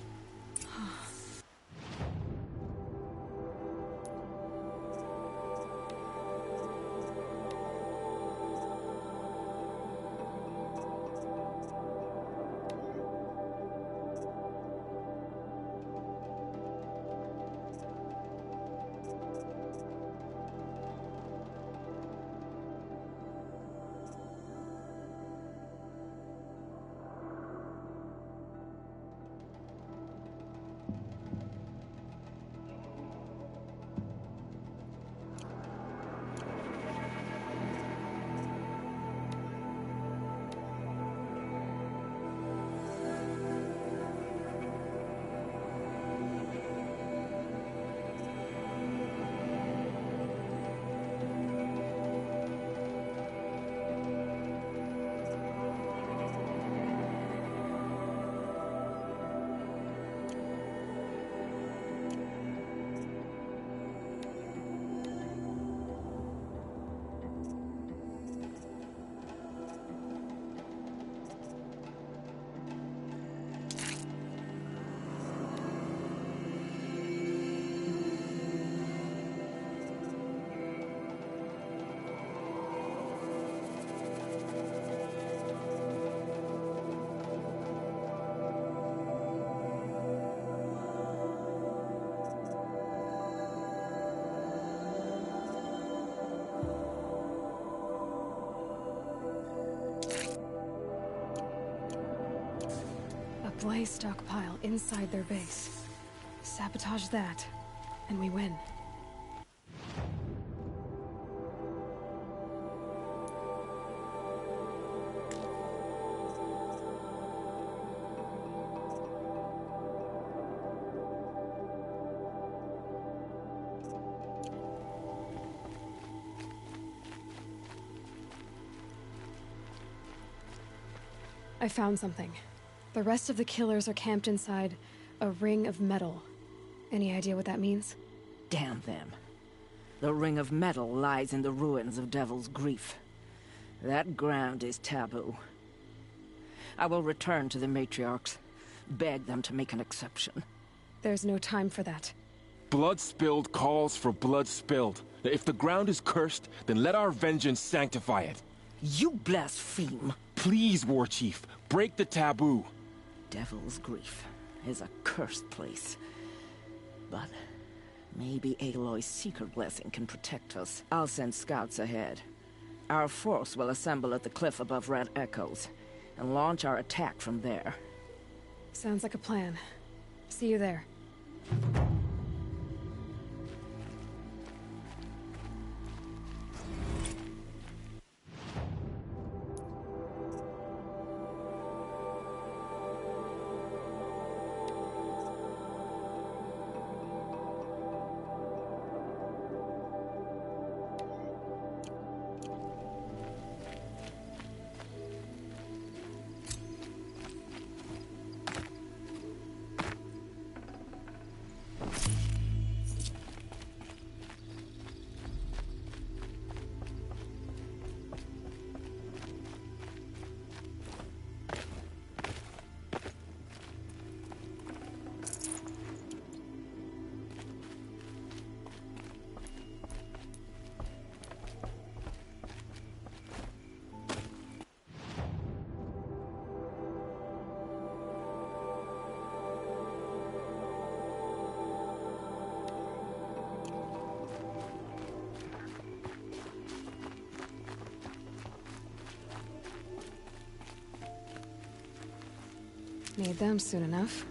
Blaze stockpile inside their base. Sabotage that, and we win. I found something. The rest of the killers are camped inside a ring of metal. Any idea what that means? Damn them. The Ring of Metal lies in the ruins of Devil's Grief. That ground is taboo. I will return to the matriarchs, beg them to make an exception. There's no time for that. Blood spilled calls for blood spilled. If the ground is cursed, then let our vengeance sanctify it. You blaspheme. Please, War Chief, break the taboo. Devil's Grief is a cursed place. But maybe Aloy's secret blessing can protect us. I'll send scouts ahead. Our force will assemble at the cliff above Red Echoes, and launch our attack from there. Sounds like a plan. See you there. Need them soon enough.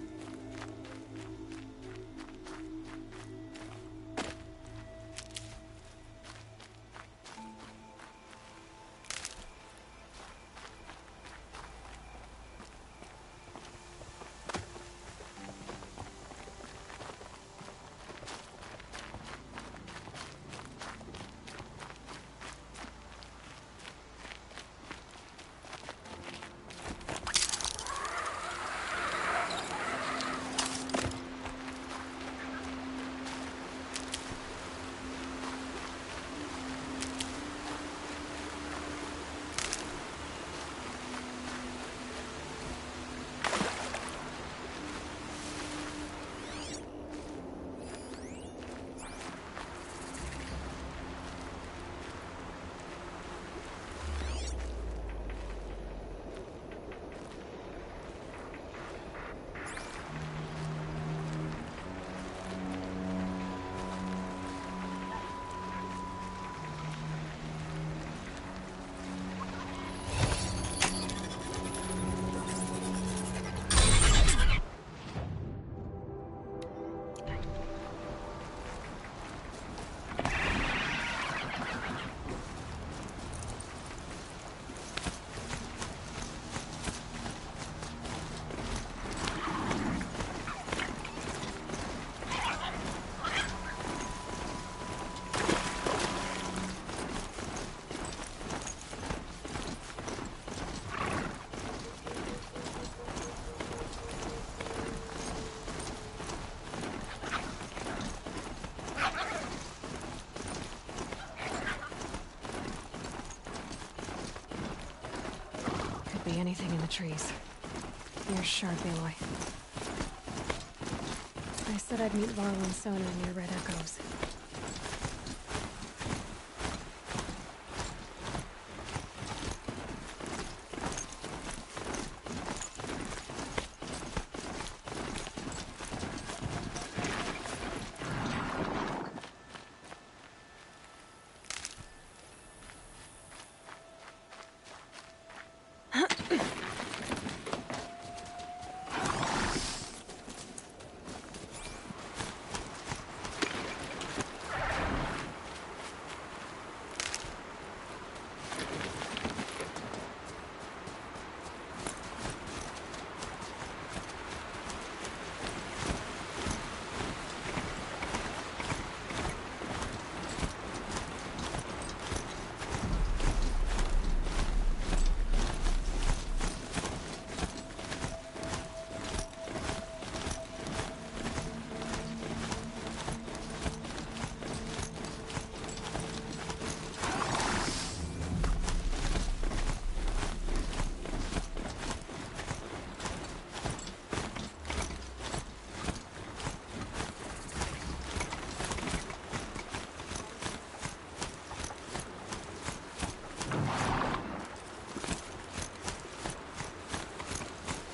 trees. You're sharp, Aloy. I said I'd meet Varl and Sona near Red Echoes.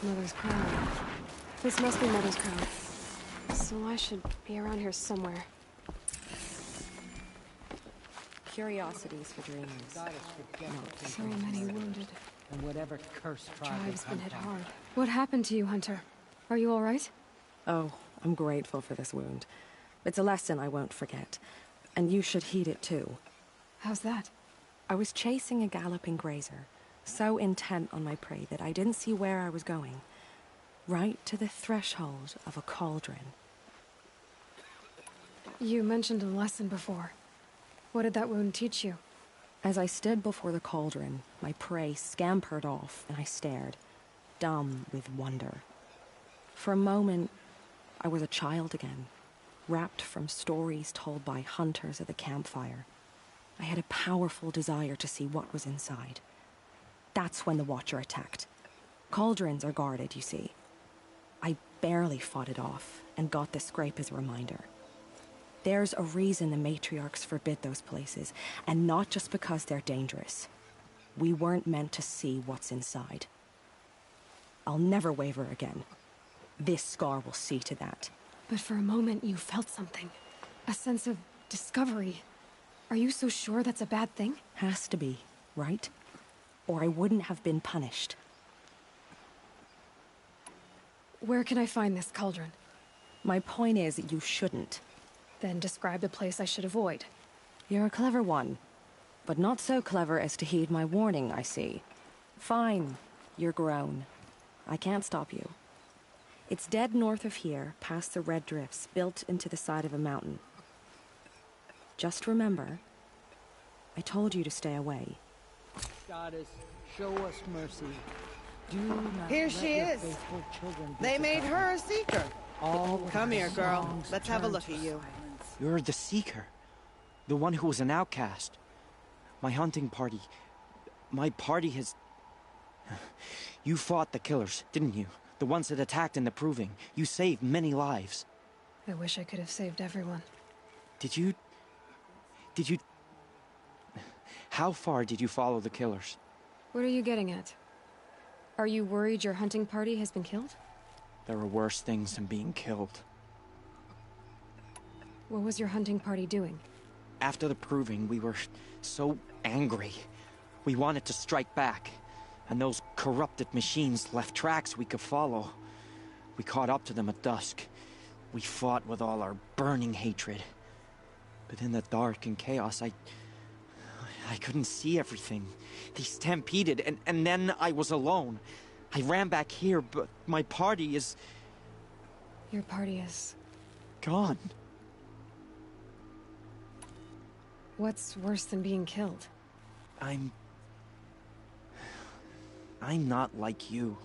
Mother's crown. This must be Mother's crown. So I should be around here somewhere. Curiosities for dreamers. So many wounded. And whatever cursed Tribe's been hit hard. What happened to you, Hunter? Are you all right? Oh, I'm grateful for this wound. It's a lesson I won't forget. And you should heed it too. How's that? I was chasing a galloping grazer, so intent on my prey that I didn't see where I was going. Right to the threshold of a cauldron. You mentioned a lesson before. What did that wound teach you? As I stood before the cauldron, my prey scampered off, and I stared, dumb with wonder. For a moment, I was a child again, wrapped from stories told by hunters at the campfire. I had a powerful desire to see what was inside. That's when the Watcher attacked. Cauldrons are guarded, you see. I barely fought it off, and got the scrape as a reminder. There's a reason the matriarchs forbid those places, and not just because they're dangerous. We weren't meant to see what's inside. I'll never waver again. This scar will see to that. But for a moment you felt something. A sense of discovery. Are you so sure that's a bad thing? Has to be, right? Or I wouldn't have been punished. Where can I find this cauldron? My point is, you shouldn't. Then describe the place I should avoid. You're a clever one. But not so clever as to heed my warning, I see. Fine. You're grown. I can't stop you. It's dead north of here, past the red drifts, built into the side of a mountain. Just remember, I told you to stay away. Goddess, show us mercy. Do not Here let she your is. faithful children be They made forgotten. her a seeker. All Come here, girl. songs Let's have a turn look to at you. You're the Seeker. The one who was an outcast. My hunting party. My party has... You fought the killers, didn't you? The ones that attacked in the Proving. You saved many lives. I wish I could have saved everyone. Did you... How far did you follow the killers? What are you getting at? Are you worried your hunting party has been killed? There are worse things than being killed. What was your hunting party doing? After the Proving, we were so angry. We wanted to strike back. And those corrupted machines left tracks we could follow. We caught up to them at dusk. We fought with all our burning hatred. But in the dark and chaos, I couldn't see everything. They stampeded, and then I was alone. I ran back here, but my party is... Your party is... gone. What's worse than being killed? I'm not like you.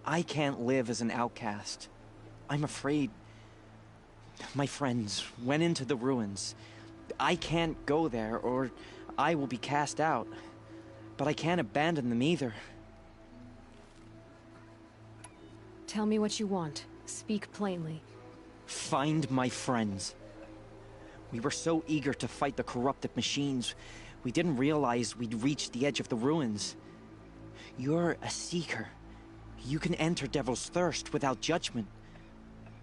I can't live as an outcast. I'm afraid... My friends went into the ruins. I can't go there, or I will be cast out. But I can't abandon them either. Tell me what you want. Speak plainly. Find my friends. We were so eager to fight the corrupted machines, we didn't realize we'd reached the edge of the ruins. You're a seeker. You can enter Devil's Thirst without judgment.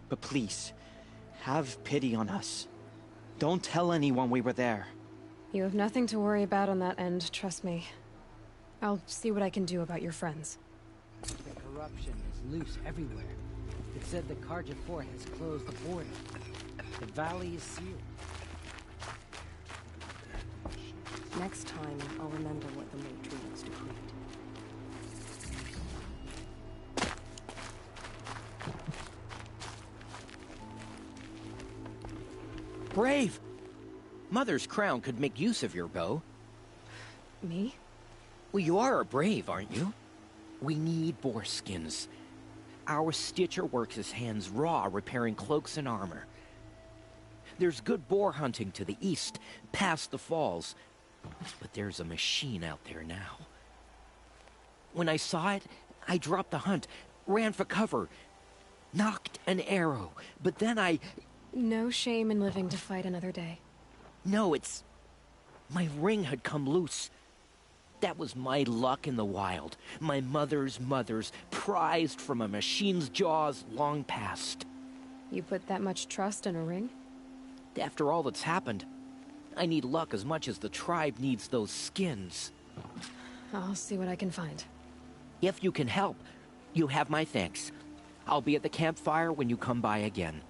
But please, have pity on us. Don't tell anyone we were there. You have nothing to worry about on that end, trust me. I'll see what I can do about your friends. The corruption is loose everywhere. It said the Carja Fort has closed the border. The valley is sealed. Next time, I'll remember what the Matrix decreed. Brave! Mother's crown could make use of your bow. Me? Well, you are a brave, aren't you? We need boar skins. Our stitcher works his hands raw repairing cloaks and armor. There's good boar hunting to the east, past the falls. But there's a machine out there now. When I saw it, I dropped the hunt, ran for cover, knocked an arrow, but then I... No shame in living to fight another day. No, it's... My ring had come loose. That was my luck in the wild. My mother's prized from a machine's jaws long past. You put that much trust in a ring? After all that's happened, I need luck as much as the tribe needs those skins. I'll see what I can find. If you can help, you have my thanks. I'll be at the campfire when you come by again.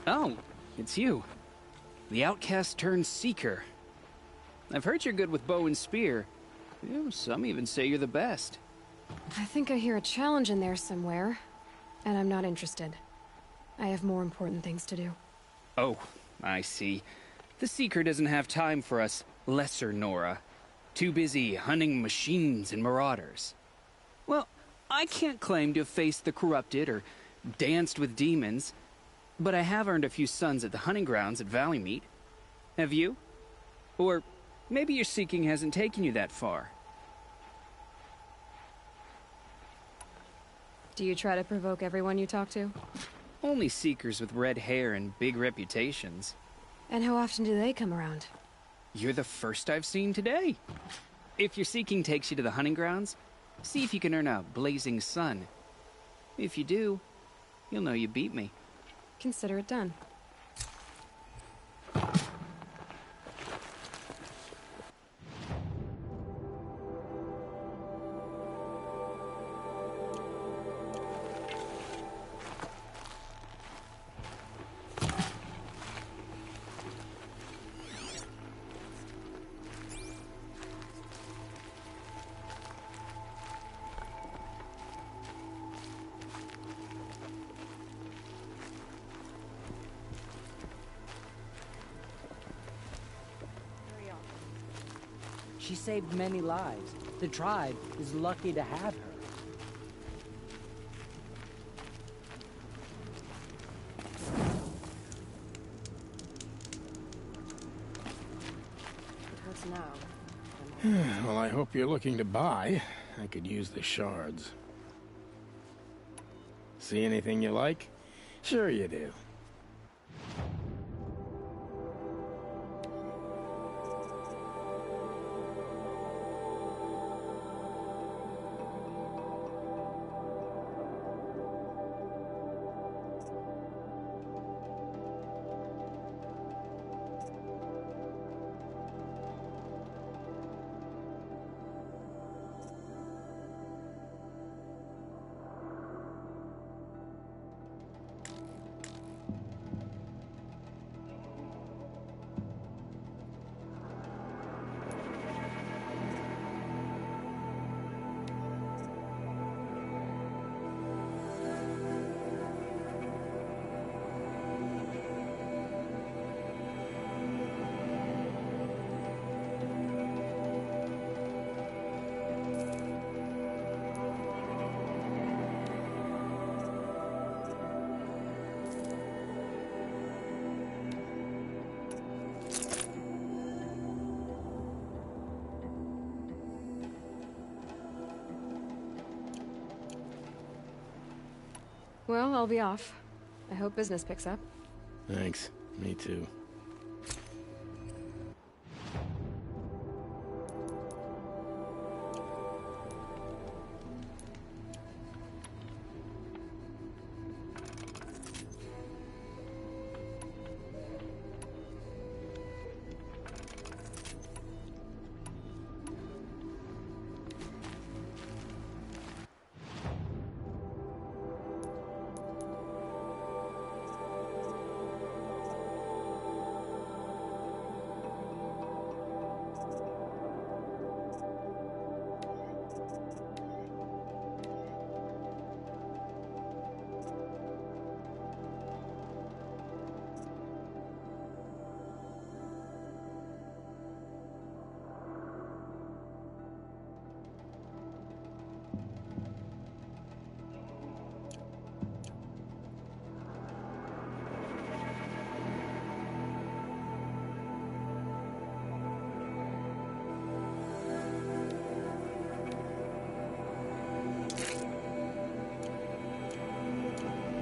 Oh, it's you. The outcast turned seeker. I've heard you're good with bow and spear. Some even say you're the best. I think I hear a challenge in there somewhere, and I'm not interested. I have more important things to do. Oh, I see. The Seeker doesn't have time for us lesser Nora. Too busy hunting machines and marauders. Well, I can't claim to have faced the corrupted or danced with demons, but I have earned a few suns at the hunting grounds at Valleymeet. Have you? Or maybe your seeking hasn't taken you that far. Do you try to provoke everyone you talk to? Only seekers with red hair and big reputations. And how often do they come around? You're the first I've seen today. If your seeking takes you to the hunting grounds, see if you can earn a blazing sun. If you do, you'll know you beat me. Consider it done. She saved many lives. The tribe is lucky to have her. It hurts now. Well, I hope you're looking to buy. I could use the shards. See anything you like? Sure you do. Well, I'll be off. I hope business picks up. Thanks. Me too.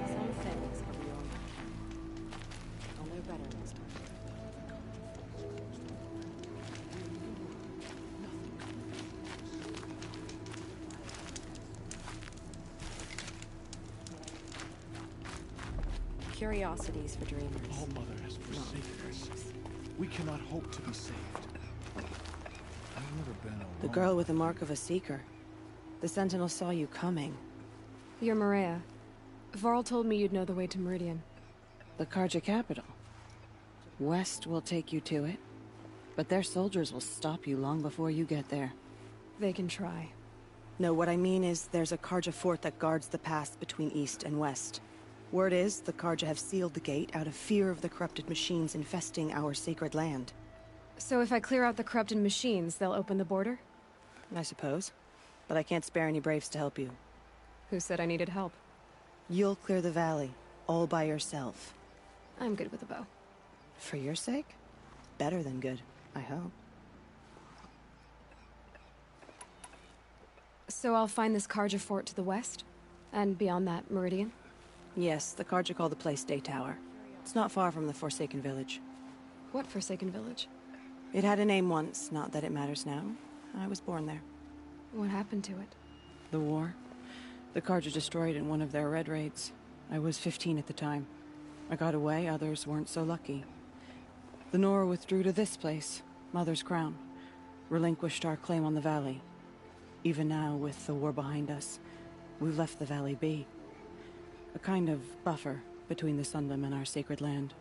Some things are beyond me. I'll know better next time. Curiosities for dreamers. All Mother has forsaken us. We cannot hope to be saved. I've never been alone. The girl with the mark of a seeker. The Sentinel saw you coming. You're Maria. Varl told me you'd know the way to Meridian. The Karja capital. West will take you to it, but their soldiers will stop you long before you get there. They can try. No, what I mean is there's a Karja fort that guards the pass between East and West. Word is, the Karja have sealed the gate out of fear of the corrupted machines infesting our sacred land. So if I clear out the corrupted machines, they'll open the border? I suppose. But I can't spare any braves to help you. Who said I needed help? You'll clear the valley, all by yourself. I'm good with a bow. For your sake? Better than good, I hope. So I'll find this Karja fort to the west? And beyond that, Meridian? Yes, the Karja call the place Day Tower. It's not far from the Forsaken Village. What Forsaken Village? It had a name once, not that it matters now. I was born there. What happened to it? The war. The Karja destroyed in one of their red raids. I was 15 at the time. I got away, others weren't so lucky. The Nora withdrew to this place, Mother's Crown. Relinquished our claim on the valley. Even now, with the war behind us, we've left the valley be. A kind of buffer between the Sundom and our sacred land.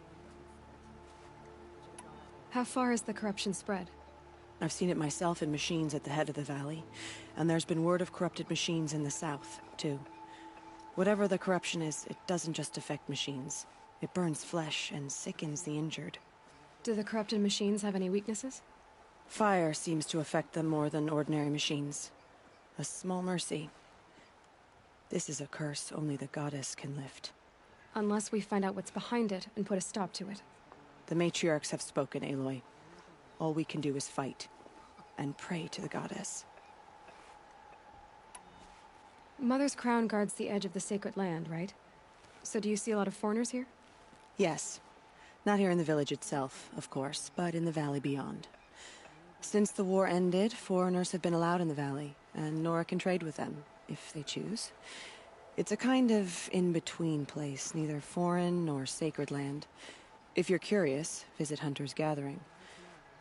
How far has the corruption spread? I've seen it myself in machines at the head of the valley, and there's been word of corrupted machines in the south, too. Whatever the corruption is, it doesn't just affect machines. It burns flesh and sickens the injured. Do the corrupted machines have any weaknesses? Fire seems to affect them more than ordinary machines. A small mercy. This is a curse only the goddess can lift. Unless we find out what's behind it and put a stop to it. The matriarchs have spoken, Aloy. All we can do is fight, and pray to the goddess. Mother's Crown guards the edge of the sacred land, right? So do you see a lot of foreigners here? Yes. Not here in the village itself, of course, but in the valley beyond. Since the war ended, foreigners have been allowed in the valley, and Nora can trade with them, if they choose. It's a kind of in-between place, neither foreign nor sacred land. If you're curious, visit Hunter's Gathering.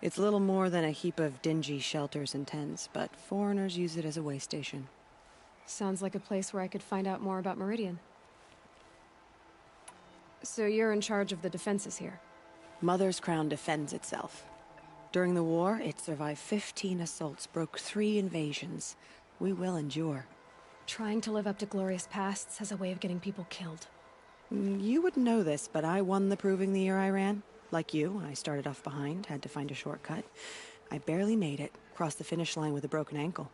It's little more than a heap of dingy shelters and tents, but foreigners use it as a way station. Sounds like a place where I could find out more about Meridian. So you're in charge of the defenses here? Mother's Crown defends itself. During the war, it survived 15 assaults, broke 3 invasions. We will endure. Trying to live up to glorious pasts has a way of getting people killed. You wouldn't know this, but I won the proving the year I ran. Like you, I started off behind, had to find a shortcut. I barely made it, crossed the finish line with a broken ankle.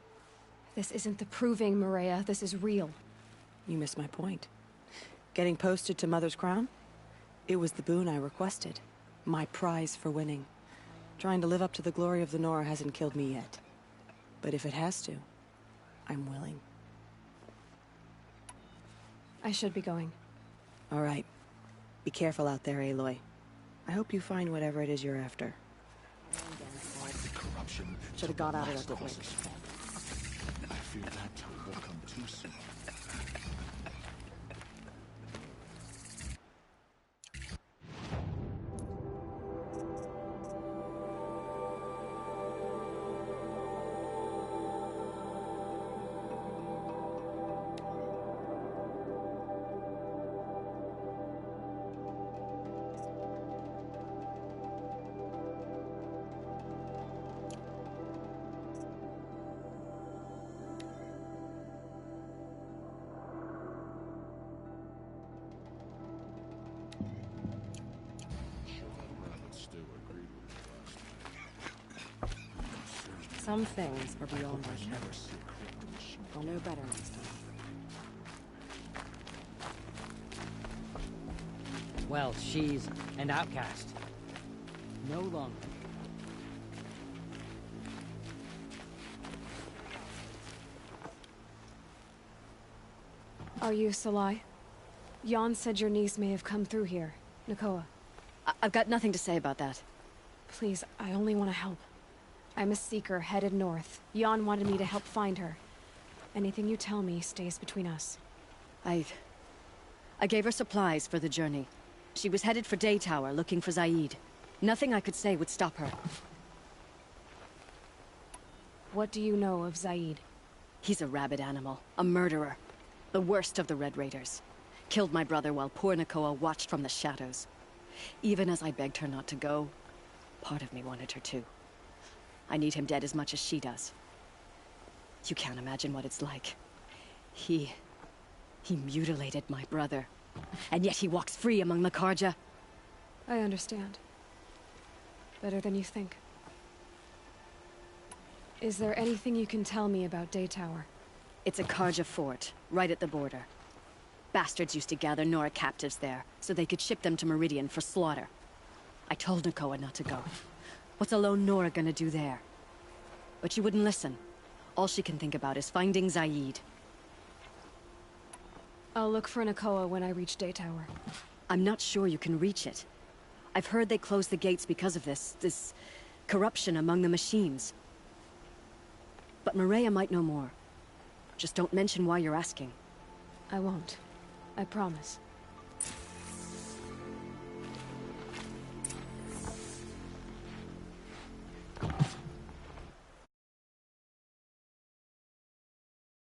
This isn't the proving, Maria. This is real. You missed my point. Getting posted to Mother's Crown? It was the boon I requested. My prize for winning. Trying to live up to the glory of the Nora hasn't killed me yet. But if it has to, I'm willing. I should be going. All right. Be careful out there, Aloy. I hope you find whatever it is you're after. Corruption. Should have got out of that, didn't we? I fear that time will come too soon. Some things are beyond our care. I'll know better next time. Well, she's an outcast. No longer. Are you Salai? Jan said your niece may have come through here. Nakoa. I've got nothing to say about that. Please, I only want to help. I'm a seeker headed north. Jan wanted me to help find her. Anything you tell me stays between us. I gave her supplies for the journey. She was headed for Day Tower, looking for Zaid. Nothing I could say would stop her. What do you know of Zaid? He's a rabid animal, a murderer. The worst of the Red Raiders. Killed my brother while poor Nakoa watched from the shadows. Even as I begged her not to go, part of me wanted her to. I need him dead as much as she does. You can't imagine what it's like. He mutilated my brother. And yet he walks free among the Karja. I understand. Better than you think. Is there anything you can tell me about Day Tower? It's a Karja fort, right at the border. Bastards used to gather Nora captives there, so they could ship them to Meridian for slaughter. I told Nakoa not to go. What's a lone Nora gonna do there? But she wouldn't listen. All she can think about is finding Zaid. I'll look for Nakoa when I reach Day Tower. I'm not sure you can reach it. I've heard they closed the gates because of this corruption among the machines. But Maria might know more. Just don't mention why you're asking. I won't. I promise.